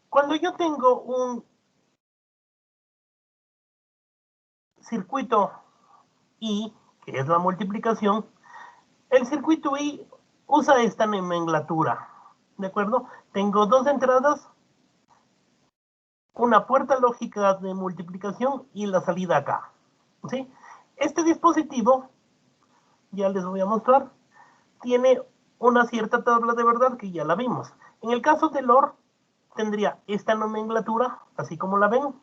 cuando yo tengo un circuito I, que es la multiplicación, el circuito I usa esta nomenclatura, ¿de acuerdo? Tengo dos entradas, una puerta lógica de multiplicación y la salida acá, ¿sí? Este dispositivo, ya les voy a mostrar, tiene una cierta tabla de verdad que ya la vimos. En el caso del OR, tendría esta nomenclatura, así como la ven,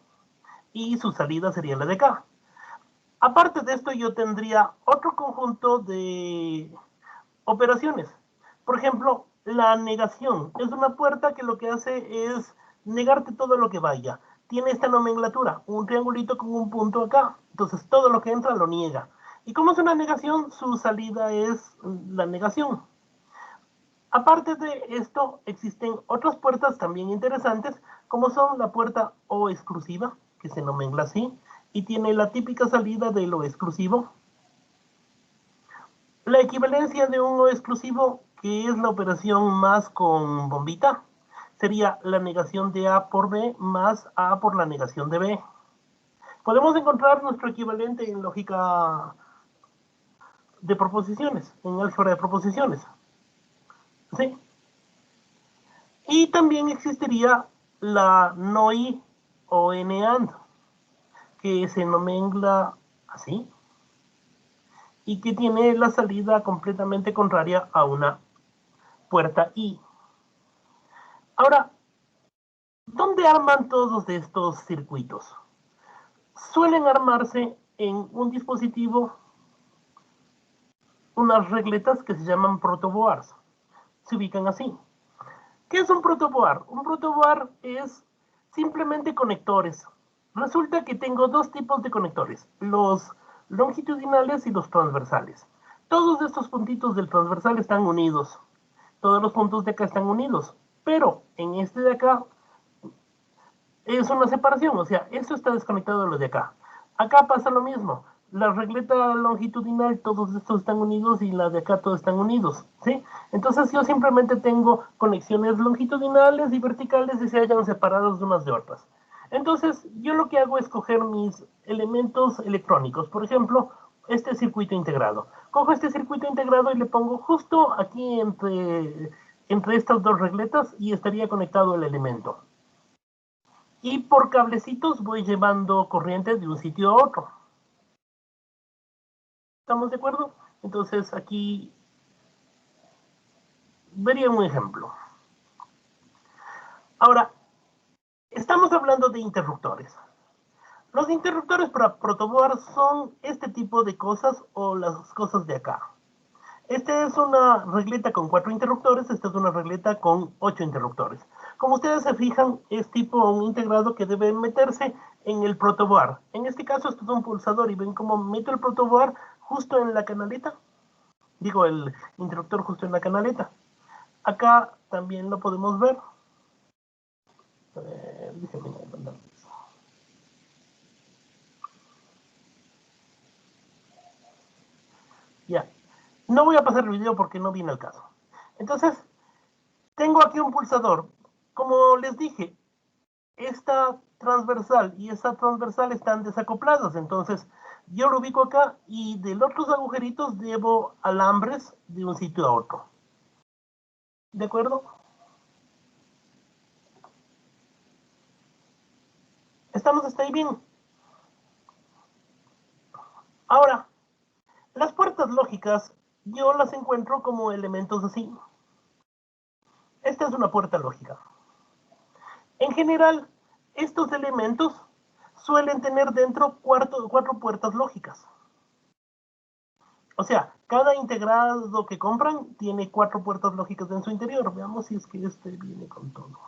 y su salida sería la de acá. Aparte de esto, yo tendría otro conjunto de operaciones. Por ejemplo, la negación. Es una puerta que lo que hace es negarte todo lo que vaya. Tiene esta nomenclatura, un triangulito con un punto acá. Entonces, todo lo que entra lo niega. Y como es una negación, su salida es la negación. Aparte de esto, existen otras puertas también interesantes, como son la puerta O exclusiva, que se nombra así, y tiene la típica salida de lo exclusivo. La equivalencia de un O exclusivo, que es la operación más con bombita, sería la negación de A por B más A por la negación de B. Podemos encontrar nuestro equivalente en lógica de proposiciones, en álgebra de proposiciones. ¿Sí? Y también existiría la NOI o NAND, que se nombra así, y que tiene la salida completamente contraria a una puerta I. Ahora, ¿dónde arman todos estos circuitos? Suelen armarse en un dispositivo, unas regletas que se llaman protoboards. Se ubican así. ¿Qué es un protoboard? Un protoboard es simplemente conectores. Resulta que tengo dos tipos de conectores, los longitudinales y los transversales. Todos estos puntitos del transversal están unidos. Todos los puntos de acá están unidos. Pero en este de acá es una separación, o sea, esto está desconectado de lo de acá. Acá pasa lo mismo. La regleta longitudinal, todos estos están unidos y la de acá todos están unidos, ¿sí? Entonces yo simplemente tengo conexiones longitudinales y verticales y se hallan separadas unas de otras. Entonces yo lo que hago es coger mis elementos electrónicos, por ejemplo, este circuito integrado. Cojo este circuito integrado y le pongo justo aquí entre estas dos regletas y estaría conectado el elemento. Y por cablecitos voy llevando corriente de un sitio a otro. ¿Estamos de acuerdo? Entonces aquí vería un ejemplo. Ahora, estamos hablando de interruptores. Los interruptores para protoboard son este tipo de cosas o las cosas de acá. Esta es una regleta con 4 interruptores, esta es una regleta con 8 interruptores. Como ustedes se fijan, es tipo un integrado que debe meterse en el protoboard. En este caso, esto es un pulsador y ven cómo meto el protoboard justo en la canaleta. Digo, el interruptor justo en la canaleta. Acá también lo podemos ver. Déjenme mandarles. Ya. No voy a pasar el video porque no viene al caso. Entonces, tengo aquí un pulsador. Como les dije, esta transversal y esta transversal están desacopladas. Entonces, yo lo ubico acá y de los otros agujeritos llevo alambres de un sitio a otro. ¿De acuerdo? ¿Estamos hasta ahí bien? Ahora, las puertas lógicas yo las encuentro como elementos así. Esta es una puerta lógica. En general, estos elementos suelen tener dentro 4 puertas lógicas. O sea, cada integrado que compran tiene 4 puertas lógicas en su interior. Veamos si es que este viene con todo.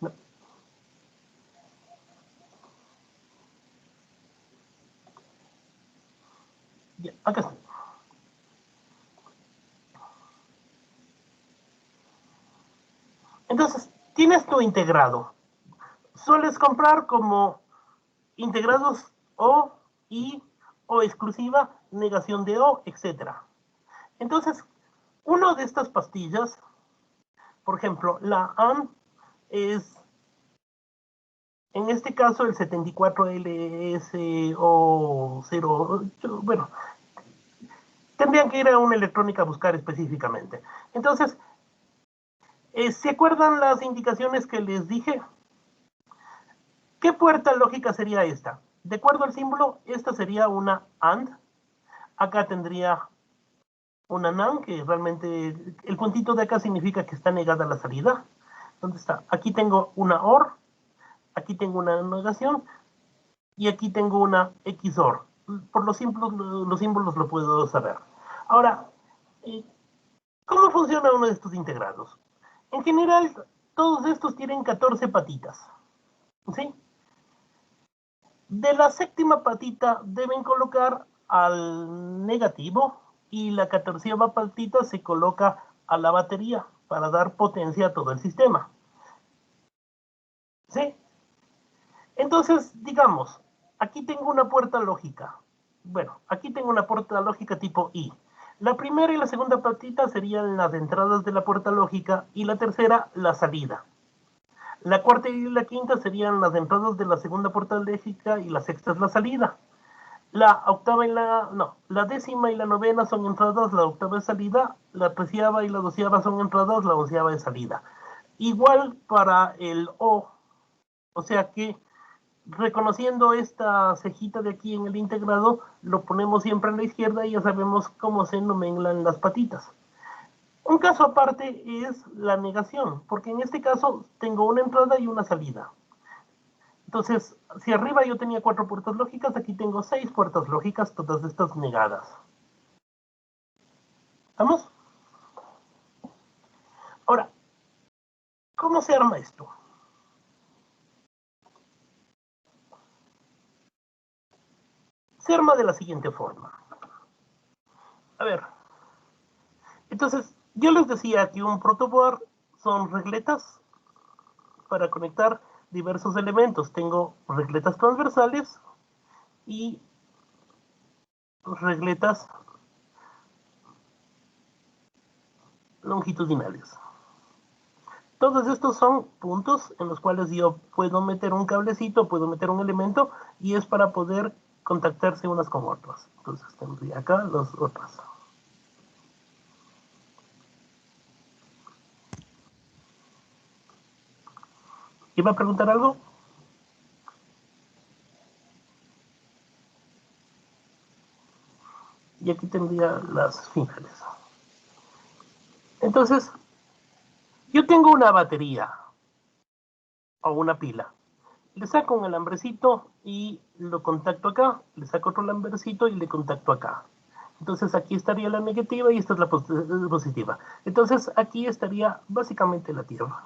No. Ya, acá está. Entonces, tienes tu integrado. Sueles comprar como integrados O, I, O exclusiva, negación de O, etc. Entonces, una de estas pastillas, por ejemplo, la AN es, en este caso, el 74LSO08, bueno, tendrían que ir a una electrónica a buscar específicamente. Entonces, ¿se acuerdan las indicaciones que les dije? ¿Qué puerta lógica sería esta? De acuerdo al símbolo, esta sería una AND. Acá tendría una NAND, que realmente el puntito de acá significa que está negada la salida. ¿Dónde está? Aquí tengo una OR, aquí tengo una negación, y aquí tengo una XOR. Por los símbolos lo puedo saber. Ahora, ¿cómo funciona uno de estos integrados? En general, todos estos tienen 14 patitas. ¿Sí? De la séptima patita deben colocar al negativo y la 14ª patita se coloca a la batería para dar potencia a todo el sistema. ¿Sí? Entonces, digamos, aquí tengo una puerta lógica. Bueno, aquí tengo una puerta lógica tipo I. La primera y la segunda patita serían las entradas de la puerta lógica y la tercera, la salida. La cuarta y la quinta serían las entradas de la segunda puerta lógica y la sexta es la salida. La octava y la décima y la novena son entradas, la octava es salida, la 13ª y la 12ª son entradas, la 11ª es salida. Igual para el O, o sea que reconociendo esta cejita de aquí en el integrado, lo ponemos siempre a la izquierda y ya sabemos cómo se enumeran las patitas. Un caso aparte es la negación, porque en este caso tengo una entrada y una salida. Entonces, si arriba yo tenía 4 puertas lógicas, aquí tengo 6 puertas lógicas, todas estas negadas. ¿Estamos? Ahora, ¿cómo se arma esto? Se arma de la siguiente forma. A ver. Entonces, yo les decía que un protoboard son regletas para conectar diversos elementos. Tengo regletas transversales y regletas longitudinales. Todos estos son puntos en los cuales yo puedo meter un cablecito, puedo meter un elemento y es para poder contactarse unas con otras. Entonces tendría acá las otras. ¿Iba a preguntar algo? Y aquí tendría las finales. Entonces, yo tengo una batería o una pila le saco un alambrecito y lo contacto acá, le saco otro alambrecito y le contacto acá. Entonces aquí estaría la negativa y esta es la positiva. Entonces aquí estaría básicamente la Tierra.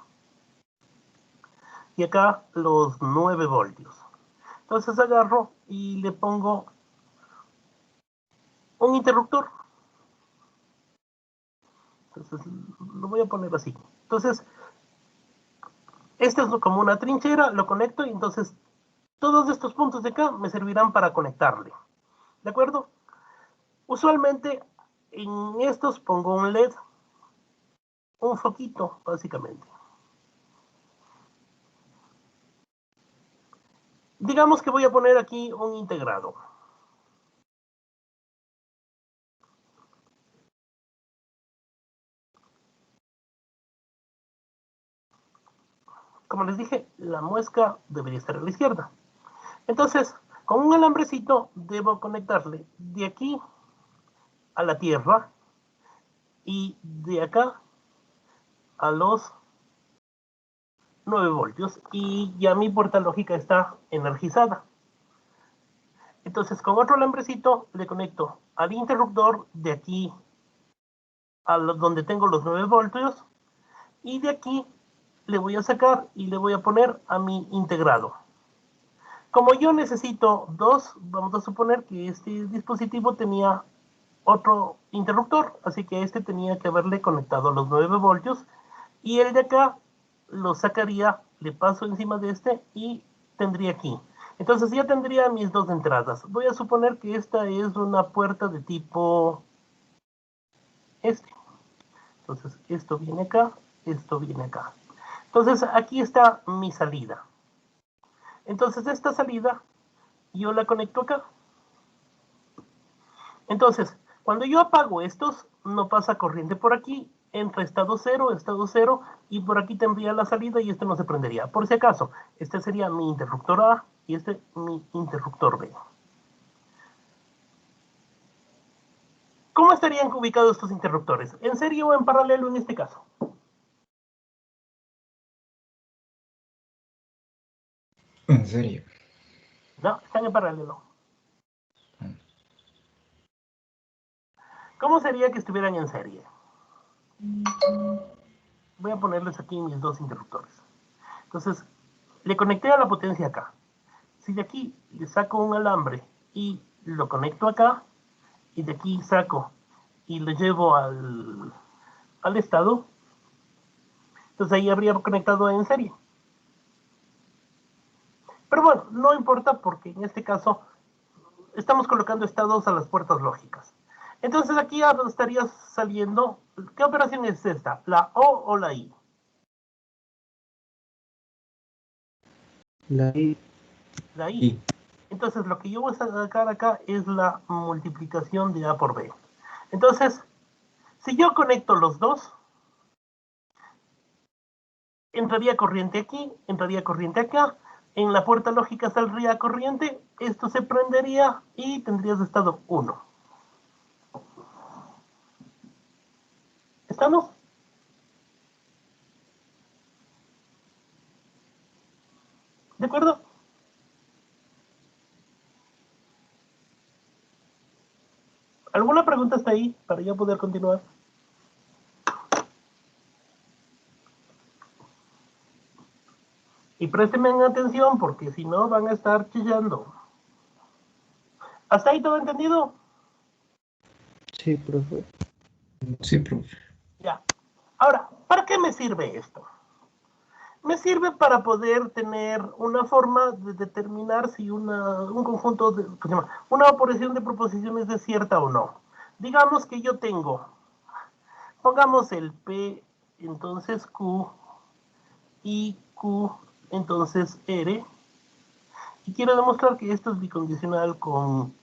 Y acá los 9 voltios. Entonces agarro y le pongo un interruptor. Entonces lo voy a poner así. Entonces, este es como una trinchera, lo conecto y entonces todos estos puntos de acá me servirán para conectarle. ¿De acuerdo? Usualmente en estos pongo un LED, un foquito, básicamente. Digamos que voy a poner aquí un integrado. Como les dije, la muesca debería estar a la izquierda. Entonces, con un alambrecito debo conectarle de aquí a la Tierra y de acá a los 9 voltios y ya mi puerta lógica está energizada. Entonces con otro alambrecito le conecto al interruptor de aquí a donde tengo los 9 voltios y de aquí le voy a sacar y le voy a poner a mi integrado. Como yo necesito dos, vamos a suponer que este dispositivo tenía otro interruptor, así que este tenía que haberle conectado a los 9 voltios y el de acá lo sacaría, le paso encima de este y tendría aquí. Entonces ya tendría mis dos entradas. Voy a suponer que esta es una puerta de tipo este. Entonces esto viene acá, esto viene acá. Entonces aquí está mi salida. Entonces esta salida yo la conecto acá. Entonces, cuando yo apago estos, no pasa corriente por aquí, entra estado 0, y por aquí tendría la salida y este no se prendería. Por si acaso, este sería mi interruptor A y este mi interruptor B. ¿Cómo estarían ubicados estos interruptores? ¿En serie o en paralelo en este caso? En serio. No, están en paralelo. ¿Cómo sería que estuvieran en serie? Voy a ponerles aquí mis dos interruptores. Entonces, le conecté a la potencia acá. Si de aquí le saco un alambre y lo conecto acá, y de aquí saco y lo llevo al estado, entonces ahí habría conectado en serie. Pero bueno, no importa porque en este caso estamos colocando estados a las puertas lógicas. Entonces aquí estaría saliendo, ¿qué operación es esta? ¿La O o la I? La I. La I. Entonces lo que yo voy a sacar acá es la multiplicación de A por B. Entonces, si yo conecto los dos, entraría corriente aquí, entraría corriente acá, en la puerta lógica saldría corriente, esto se prendería y tendrías estado 1. ¿Estamos? ¿De acuerdo? ¿Alguna pregunta hasta ahí para yo poder continuar? Y préstenme atención porque si no van a estar chillando. ¿Hasta ahí todo entendido? Sí, profe. Sí, profe. Ya. Ahora, ¿para qué me sirve esto? Me sirve para poder tener una forma de determinar si un conjunto de, una operación de proposiciones es cierta o no. Digamos que yo tengo, pongamos el P, entonces Q, y Q, entonces R, y quiero demostrar que esto es bicondicional con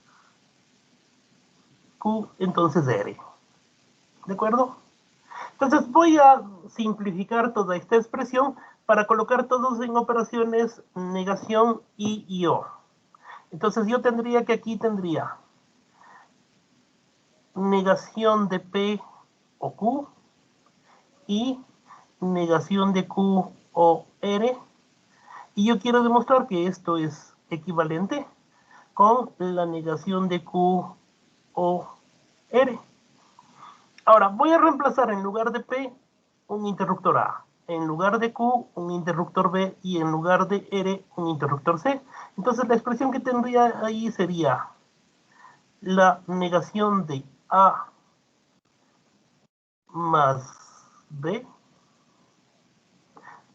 Q, entonces R. ¿De acuerdo? Entonces voy a simplificar toda esta expresión para colocar todos en operaciones negación y O. Entonces yo tendría que aquí tendría negación de P o Q y negación de Q o R. Y yo quiero demostrar que esto es equivalente con la negación de Q o R. Ahora, voy a reemplazar en lugar de P un interruptor A, en lugar de Q un interruptor B y en lugar de R un interruptor C. Entonces la expresión que tendría ahí sería la negación de A más B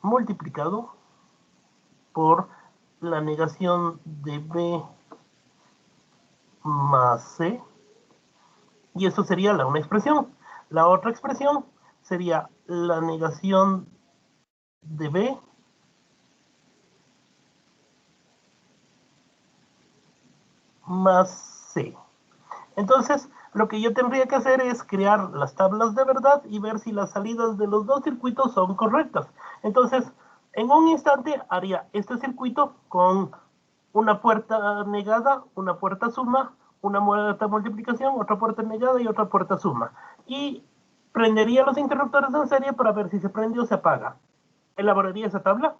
multiplicado por la negación de B más C, y eso sería una expresión. La otra expresión sería la negación de B más C. Entonces, lo que yo tendría que hacer es crear las tablas de verdad y ver si las salidas de los dos circuitos son correctas. Entonces, en un instante haría este circuito con una puerta negada, una puerta suma, una puerta multiplicación, otra puerta negada y otra puerta suma. Y prendería los interruptores en serie para ver si se prende o se apaga. Elaboraría esa tabla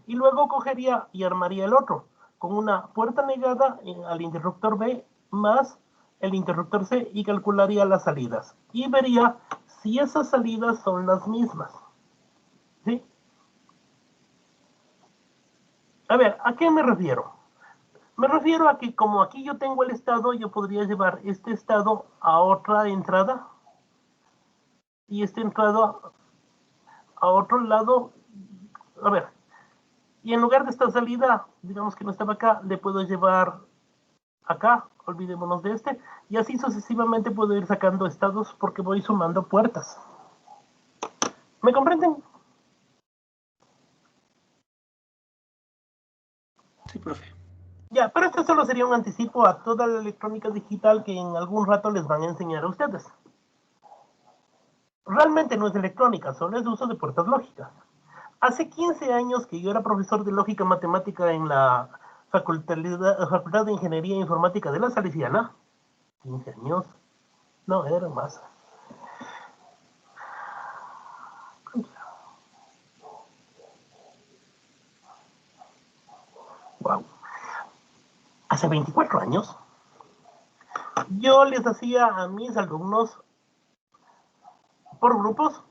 y luego cogería y armaría el otro con una puerta negada al interruptor B más el interruptor C y calcularía las salidas. Y vería si esas salidas son las mismas. ¿Sí? A ver, ¿a qué me refiero? Me refiero a que como aquí yo tengo el estado, yo podría llevar este estado a otra entrada y esta entrada a otro lado. A ver, y en lugar de esta salida, digamos que no estaba acá, le puedo llevar acá, olvidémonos de este, y así sucesivamente puedo ir sacando estados porque voy sumando puertas. ¿Me comprenden? Sí, profe. Ya, pero esto solo sería un anticipo a toda la electrónica digital que en algún rato les van a enseñar a ustedes. Realmente no es electrónica, solo es uso de puertas lógicas. Hace 15 años que yo era profesor de lógica matemática en la Facultad de Ingeniería e Informática de la Salesiana. 15 años. No, era más. Wow. Hace 24 años, yo les hacía a mis alumnos, por grupos,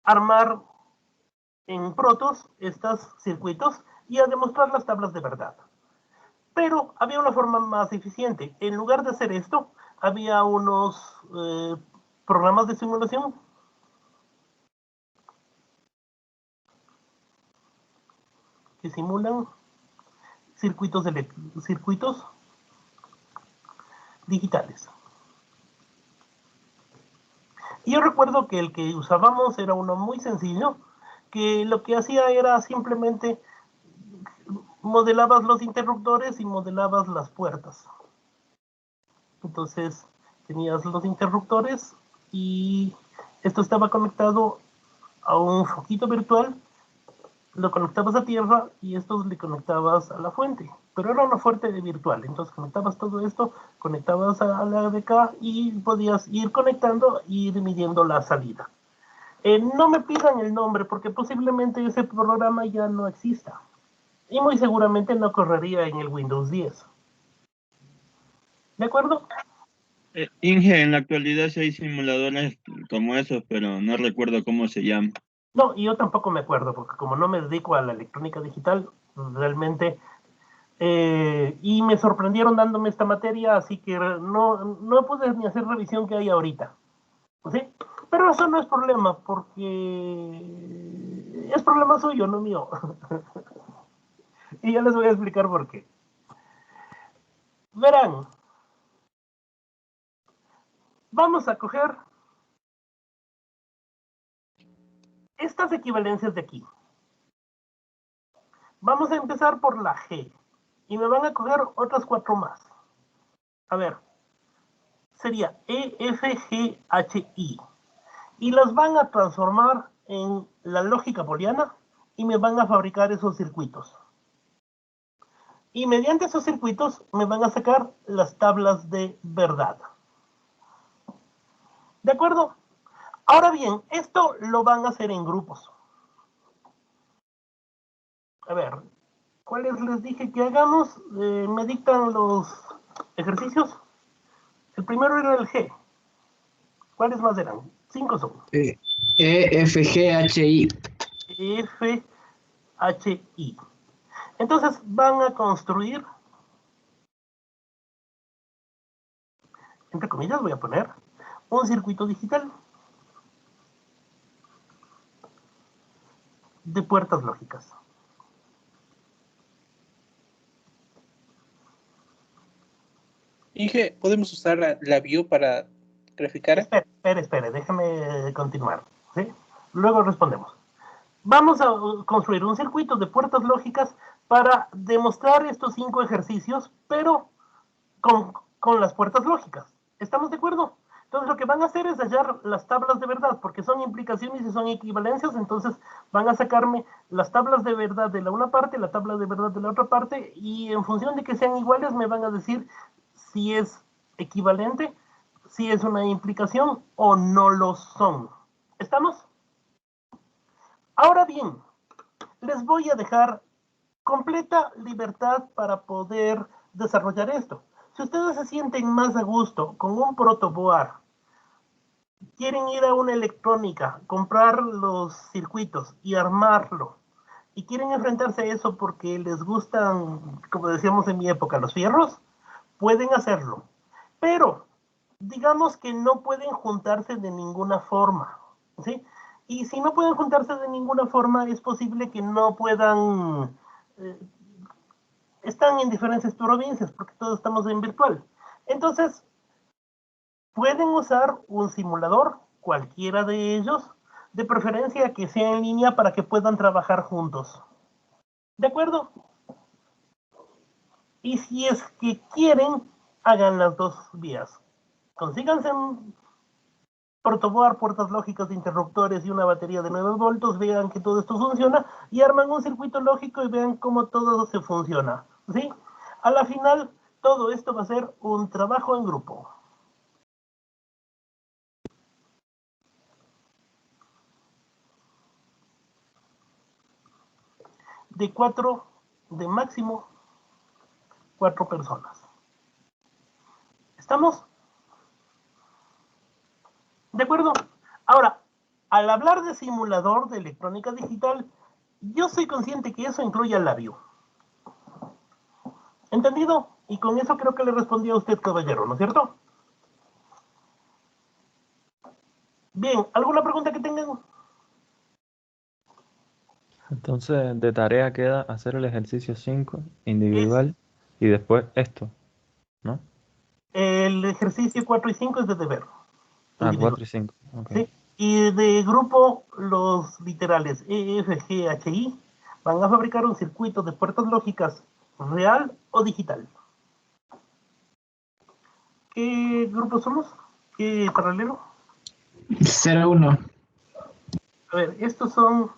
armar en protos estos circuitos y a demostrar las tablas de verdad. Pero había una forma más eficiente. En lugar de hacer esto, había unos programas de simulación que simulan circuitos digitales. Y yo recuerdo que el que usábamos era uno muy sencillo, que lo que hacía era simplemente modelabas los interruptores y modelabas las puertas. Entonces tenías los interruptores y esto estaba conectado a un foquito virtual, lo conectabas a tierra y esto le conectabas a la fuente, pero era una fuente virtual. Entonces conectabas todo esto, conectabas a la ADK y podías ir conectando y ir midiendo la salida. No me pidan el nombre porque posiblemente ese programa ya no exista y muy seguramente no correría en el Windows 10. ¿De acuerdo? Inge, en la actualidad sí hay simuladores como esos, pero no recuerdo cómo se llama. No, y yo tampoco me acuerdo, porque como no me dedico a la electrónica digital, realmente, y me sorprendieron dándome esta materia, así que no pude ni hacer revisión que hay ahorita. ¿Sí? Pero eso no es problema, porque es problema suyo, no mío. Y ya les voy a explicar por qué. Verán, vamos a coger estas equivalencias de aquí. Vamos a empezar por la G. Y me van a coger otras 4 más. A ver. Sería E, F, G, H, I. Y las van a transformar en la lógica booleana y me van a fabricar esos circuitos. Y mediante esos circuitos me van a sacar las tablas de verdad. ¿De acuerdo? Ahora bien, esto lo van a hacer en grupos. A ver, ¿cuáles les dije que hagamos? Me dictan los ejercicios. El primero era el G. ¿Cuáles más eran? 5 son. E, F, G, H, I. F, H, I. Entonces van a construir, entre comillas voy a poner, un circuito digital de puertas lógicas. Inge, ¿podemos usar la view para graficar? Espere, déjame continuar, ¿sí? Luego respondemos. Vamos a construir un circuito de puertas lógicas para demostrar estos 5 ejercicios, pero con las puertas lógicas. ¿Estamos de acuerdo? Entonces lo que van a hacer es hallar las tablas de verdad, porque son implicaciones y son equivalencias, entonces van a sacarme las tablas de verdad de la una parte, la tabla de verdad de la otra parte, y en función de que sean iguales me van a decir si es equivalente, si es una implicación o no lo son. ¿Estamos? Ahora bien, les voy a dejar completa libertad para poder desarrollar esto. Si ustedes se sienten más a gusto con un protoboard, quieren ir a una electrónica, comprar los circuitos y armarlo, y quieren enfrentarse a eso porque les gustan, como decíamos en mi época, los fierros, pueden hacerlo. Pero, digamos que no pueden juntarse de ninguna forma, ¿sí? Y si no pueden juntarse de ninguna forma, es posible que no puedan... están en diferentes provincias, porque todos estamos en virtual. Entonces, pueden usar un simulador, cualquiera de ellos, de preferencia que sea en línea para que puedan trabajar juntos. ¿De acuerdo? Y si es que quieren, hagan las dos vías. Consíganse un protoboard, puertas lógicas de interruptores y una batería de 9 voltios, vean que todo esto funciona y arman un circuito lógico y vean cómo todo se funciona. ¿Sí? A la final, todo esto va a ser un trabajo en grupo. De máximo 4 personas. ¿Estamos? ¿De acuerdo? Ahora, al hablar de simulador de electrónica digital, yo soy consciente que eso incluye al labio. ¿Entendido? Y con eso creo que le respondí a usted, caballero, ¿no es cierto? Bien, ¿alguna pregunta que tengan? Entonces, de tarea queda hacer el ejercicio 5 individual y después esto, ¿no? El ejercicio 4 y 5 es de deber. Ah, 4 y 5. Okay. ¿Sí? Y de grupo, los literales E, F, G, H, I van a fabricar un circuito de puertas lógicas real o digital. ¿Qué grupo somos? ¿Qué paralelo? 01. A ver, estos son...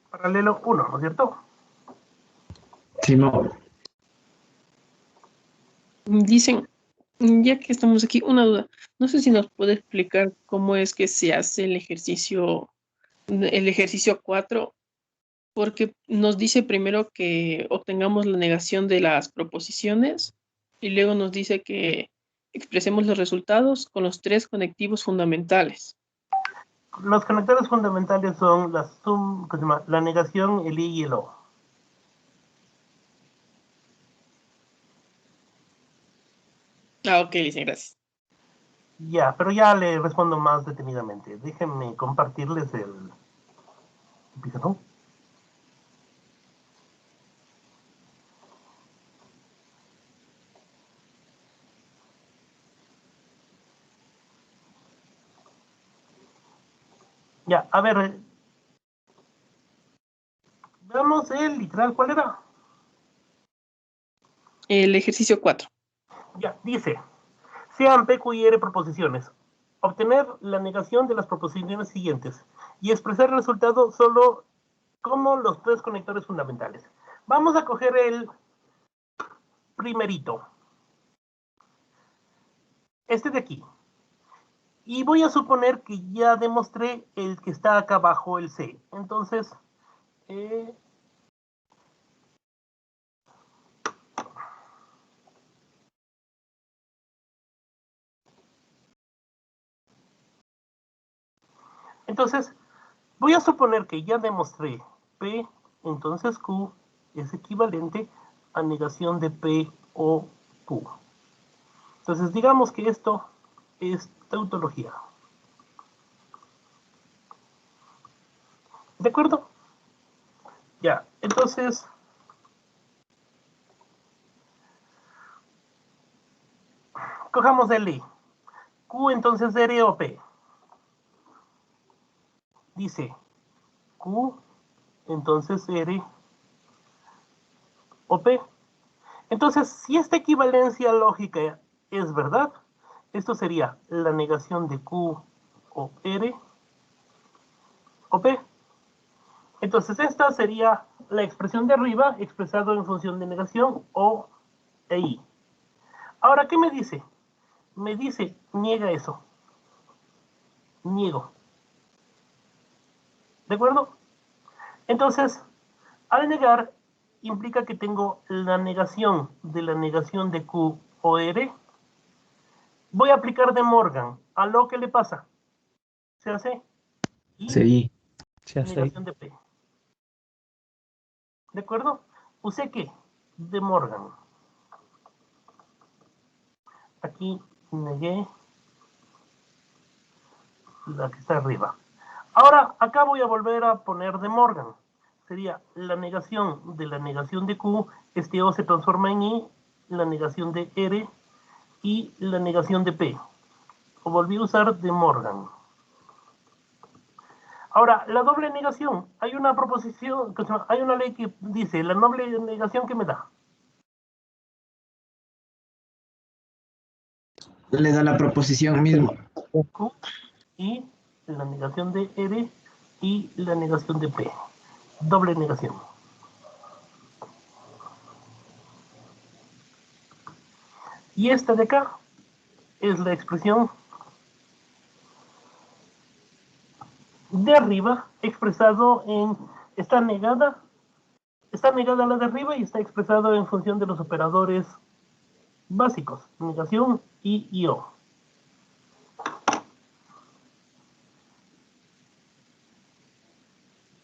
Paralelo 1, ¿no es cierto? Sí, no. Dicen, ya que estamos aquí, una duda. No sé si nos puede explicar cómo es que se hace el ejercicio 4, porque nos dice primero que obtengamos la negación de las proposiciones y luego nos dice que expresemos los resultados con los 3 conectivos fundamentales. Los conectores fundamentales son la negación, el I y el O. Ah, ok, dicen, gracias. Ya, pero ya le respondo más detenidamente. Déjenme compartirles el pizarrón. Ya, a ver. Veamos el literal, ¿cuál era? El ejercicio 4. Ya, dice, sean P, Q y R proposiciones. Obtener la negación de las proposiciones siguientes y expresar el resultado solo como los tres conectores fundamentales. Vamos a coger el primerito. Este de aquí. Y voy a suponer que ya demostré el que está acá abajo, el C. Entonces, voy a suponer que ya demostré P, entonces Q es equivalente a negación de P o Q. Entonces, digamos que esto es tautología. ¿De acuerdo? Ya, entonces, cojamos el I. Q, entonces, R o P. Dice Q, entonces R o P. Entonces, si esta equivalencia lógica es verdad, esto sería la negación de Q o R o P. Entonces, esta sería la expresión de arriba expresado en función de negación O e I. Ahora, ¿qué me dice? Me dice, niega eso. Niego. ¿De acuerdo? Entonces, al negar, implica que tengo la negación de Q o R. Voy a aplicar De Morgan. ¿A lo que le pasa? Se hace I, Sí. negación de P. ¿De acuerdo? Usé ¿qué? De Morgan. Aquí negué la que está arriba. Ahora, acá voy a volver a poner De Morgan. Sería la negación de Q, este O se transforma en I, la negación de R y la negación de P. O volví a usar De Morgan. Ahora, la doble negación. Hay una proposición, hay una ley que dice, la doble negación que me da. Le da la proposición mismo. Q y la negación de R y la negación de P. Doble negación. Y esta de acá es la expresión de arriba expresado en, está negada la de arriba y está expresado en función de los operadores básicos, negación y O.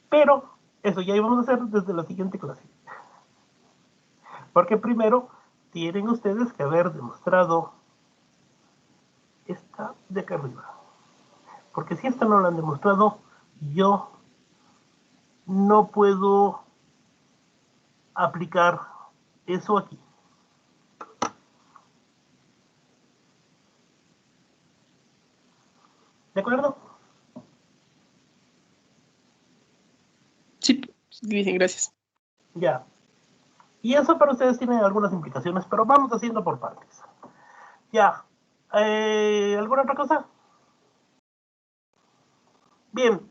Pero eso ya íbamos a hacer desde la siguiente clase. Porque primero tienen ustedes que haber demostrado esta de acá arriba. Porque si esta no la han demostrado, yo no puedo aplicar eso aquí. ¿De acuerdo? Sí, bien, gracias. Ya. Y eso para ustedes tiene algunas implicaciones, pero vamos haciendo por partes. Ya. ¿Alguna otra cosa? Bien.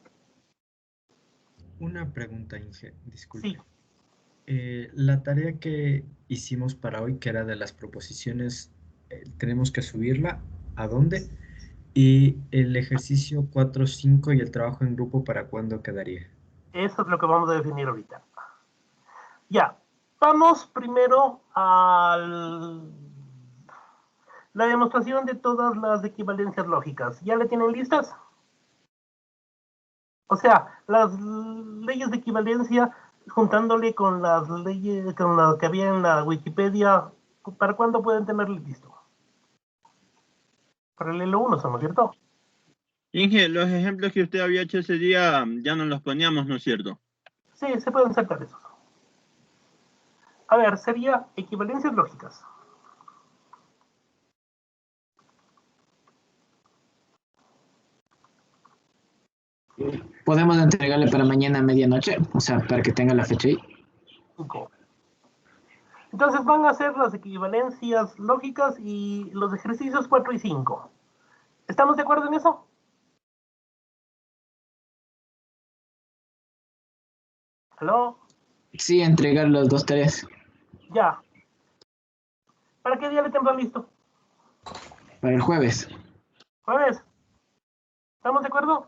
Una pregunta, Inge, disculpe. Sí. La tarea que hicimos para hoy, que era de las proposiciones, tenemos que subirla. ¿A dónde? Y el ejercicio 4, 5 y el trabajo en grupo, ¿para cuándo quedaría? Eso es lo que vamos a definir ahorita. Ya. Vamos primero a la demostración de todas las equivalencias lógicas. ¿Ya le tienen listas? O sea, las leyes de equivalencia, juntándole con las leyes, con las que había en la Wikipedia, ¿para cuándo pueden tenerlo listo? Para el Elo 1, ¿no es cierto? Inge, los ejemplos que usted había hecho ese día ya nos los poníamos, ¿no es cierto? Sí, se pueden sacar esos. A ver, sería equivalencias lógicas. Podemos entregarle para mañana a medianoche, o sea, para que tenga la fecha ahí. 5. Entonces van a ser las equivalencias lógicas y los ejercicios 4 y 5. ¿Estamos de acuerdo en eso? ¿Aló? Sí, entregar las 2 tareas. Ya. ¿Para qué día le tendrá listo? Para el jueves. ¿Jueves? ¿Estamos de acuerdo?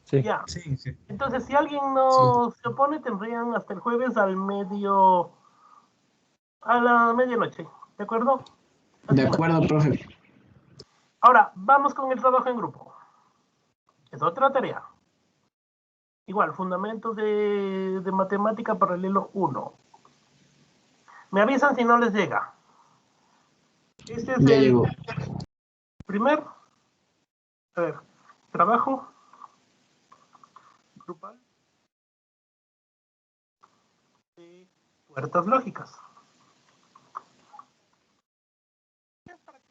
Sí. Ya. Sí, sí. Entonces, si alguien no se opone, tendrían hasta el jueves a la medianoche. ¿De acuerdo? De acuerdo, profe. Ahora, vamos con el trabajo en grupo. Es otra tarea. Igual, fundamentos de matemática paralelo 1. Me avisan si no les llega. Este es Ya el llegó. primer trabajo grupal de puertas lógicas.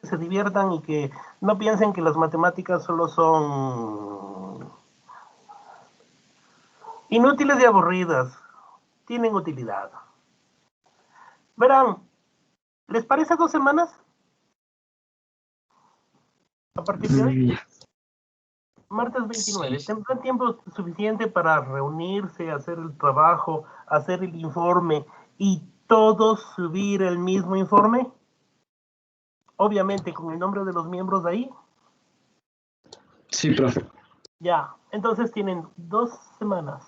Que se diviertan y que no piensen que las matemáticas solo son inútiles y aburridas. Tienen utilidad. Verán, ¿les parece 2 semanas? A partir de hoy, martes 29, ¿tendrán tiempo suficiente para reunirse, hacer el trabajo, hacer el informe y todos subir el mismo informe? Obviamente con el nombre de los miembros de ahí. Sí, profe. Ya, entonces tienen 2 semanas.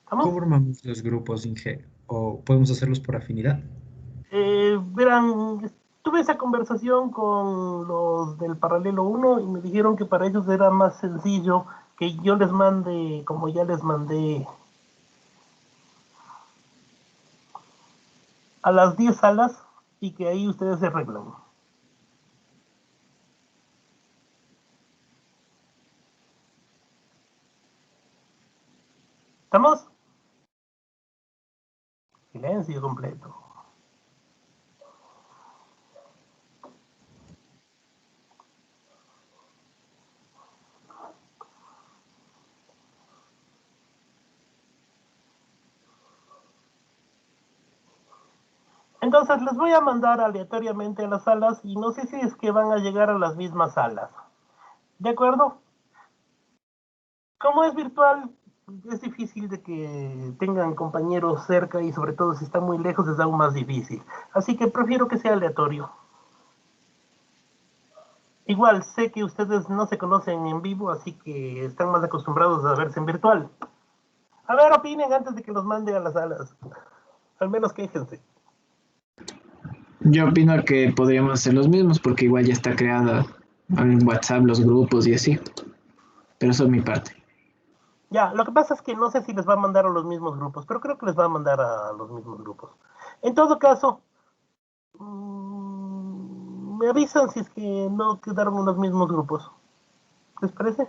¿Estamos? ¿Cómo formamos los grupos, Inge? ¿O podemos hacerlos por afinidad? Verán, tuve esa conversación con los del paralelo 1 y me dijeron que para ellos era más sencillo que yo les mande, como ya les mandé a las 10 salas y que ahí ustedes se arreglan. ¿Estamos? Silencio completo. Entonces les voy a mandar aleatoriamente a las salas y no sé si es que van a llegar a las mismas salas. ¿De acuerdo? Como es virtual, es difícil de que tengan compañeros cerca y sobre todo si están muy lejos es aún más difícil. Así que prefiero que sea aleatorio. Igual sé que ustedes no se conocen en vivo, así que están más acostumbrados a verse en virtual. A ver, opinen antes de que los mande a las salas. Al menos quéjense. Yo opino que podríamos hacer los mismos porque igual ya está creada en WhatsApp los grupos y así. Pero eso es mi parte. Ya, lo que pasa es que no sé si les va a mandar a los mismos grupos, pero creo que les va a mandar a los mismos grupos. En todo caso, me avisan si es que no quedaron en los mismos grupos. ¿Les parece?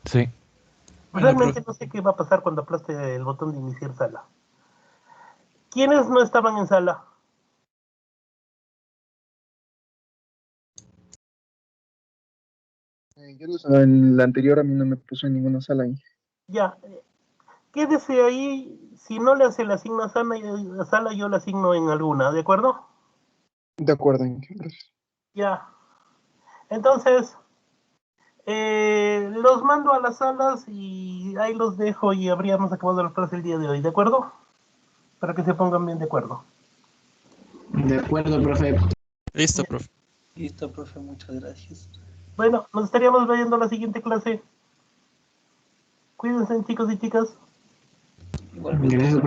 Sí. Realmente no sé qué va a pasar cuando aplaste el botón de iniciar sala. ¿Quiénes no estaban en sala? Yo no sé, en la anterior a mí no me puso en ninguna sala ahí. Ya, quédese ahí. Si no le hace la asigna sala, yo la asigno en alguna, ¿de acuerdo? De acuerdo, gracias. Ya. Entonces, los mando a las salas y ahí los dejo y habríamos acabado la clase el día de hoy, ¿de acuerdo? Para que se pongan bien de acuerdo. De acuerdo, profe. Listo, profe. Listo, profe, muchas gracias. Bueno, nos estaríamos viendo la siguiente clase. Cuídense, chicos y chicas. Igualmente. Gracias,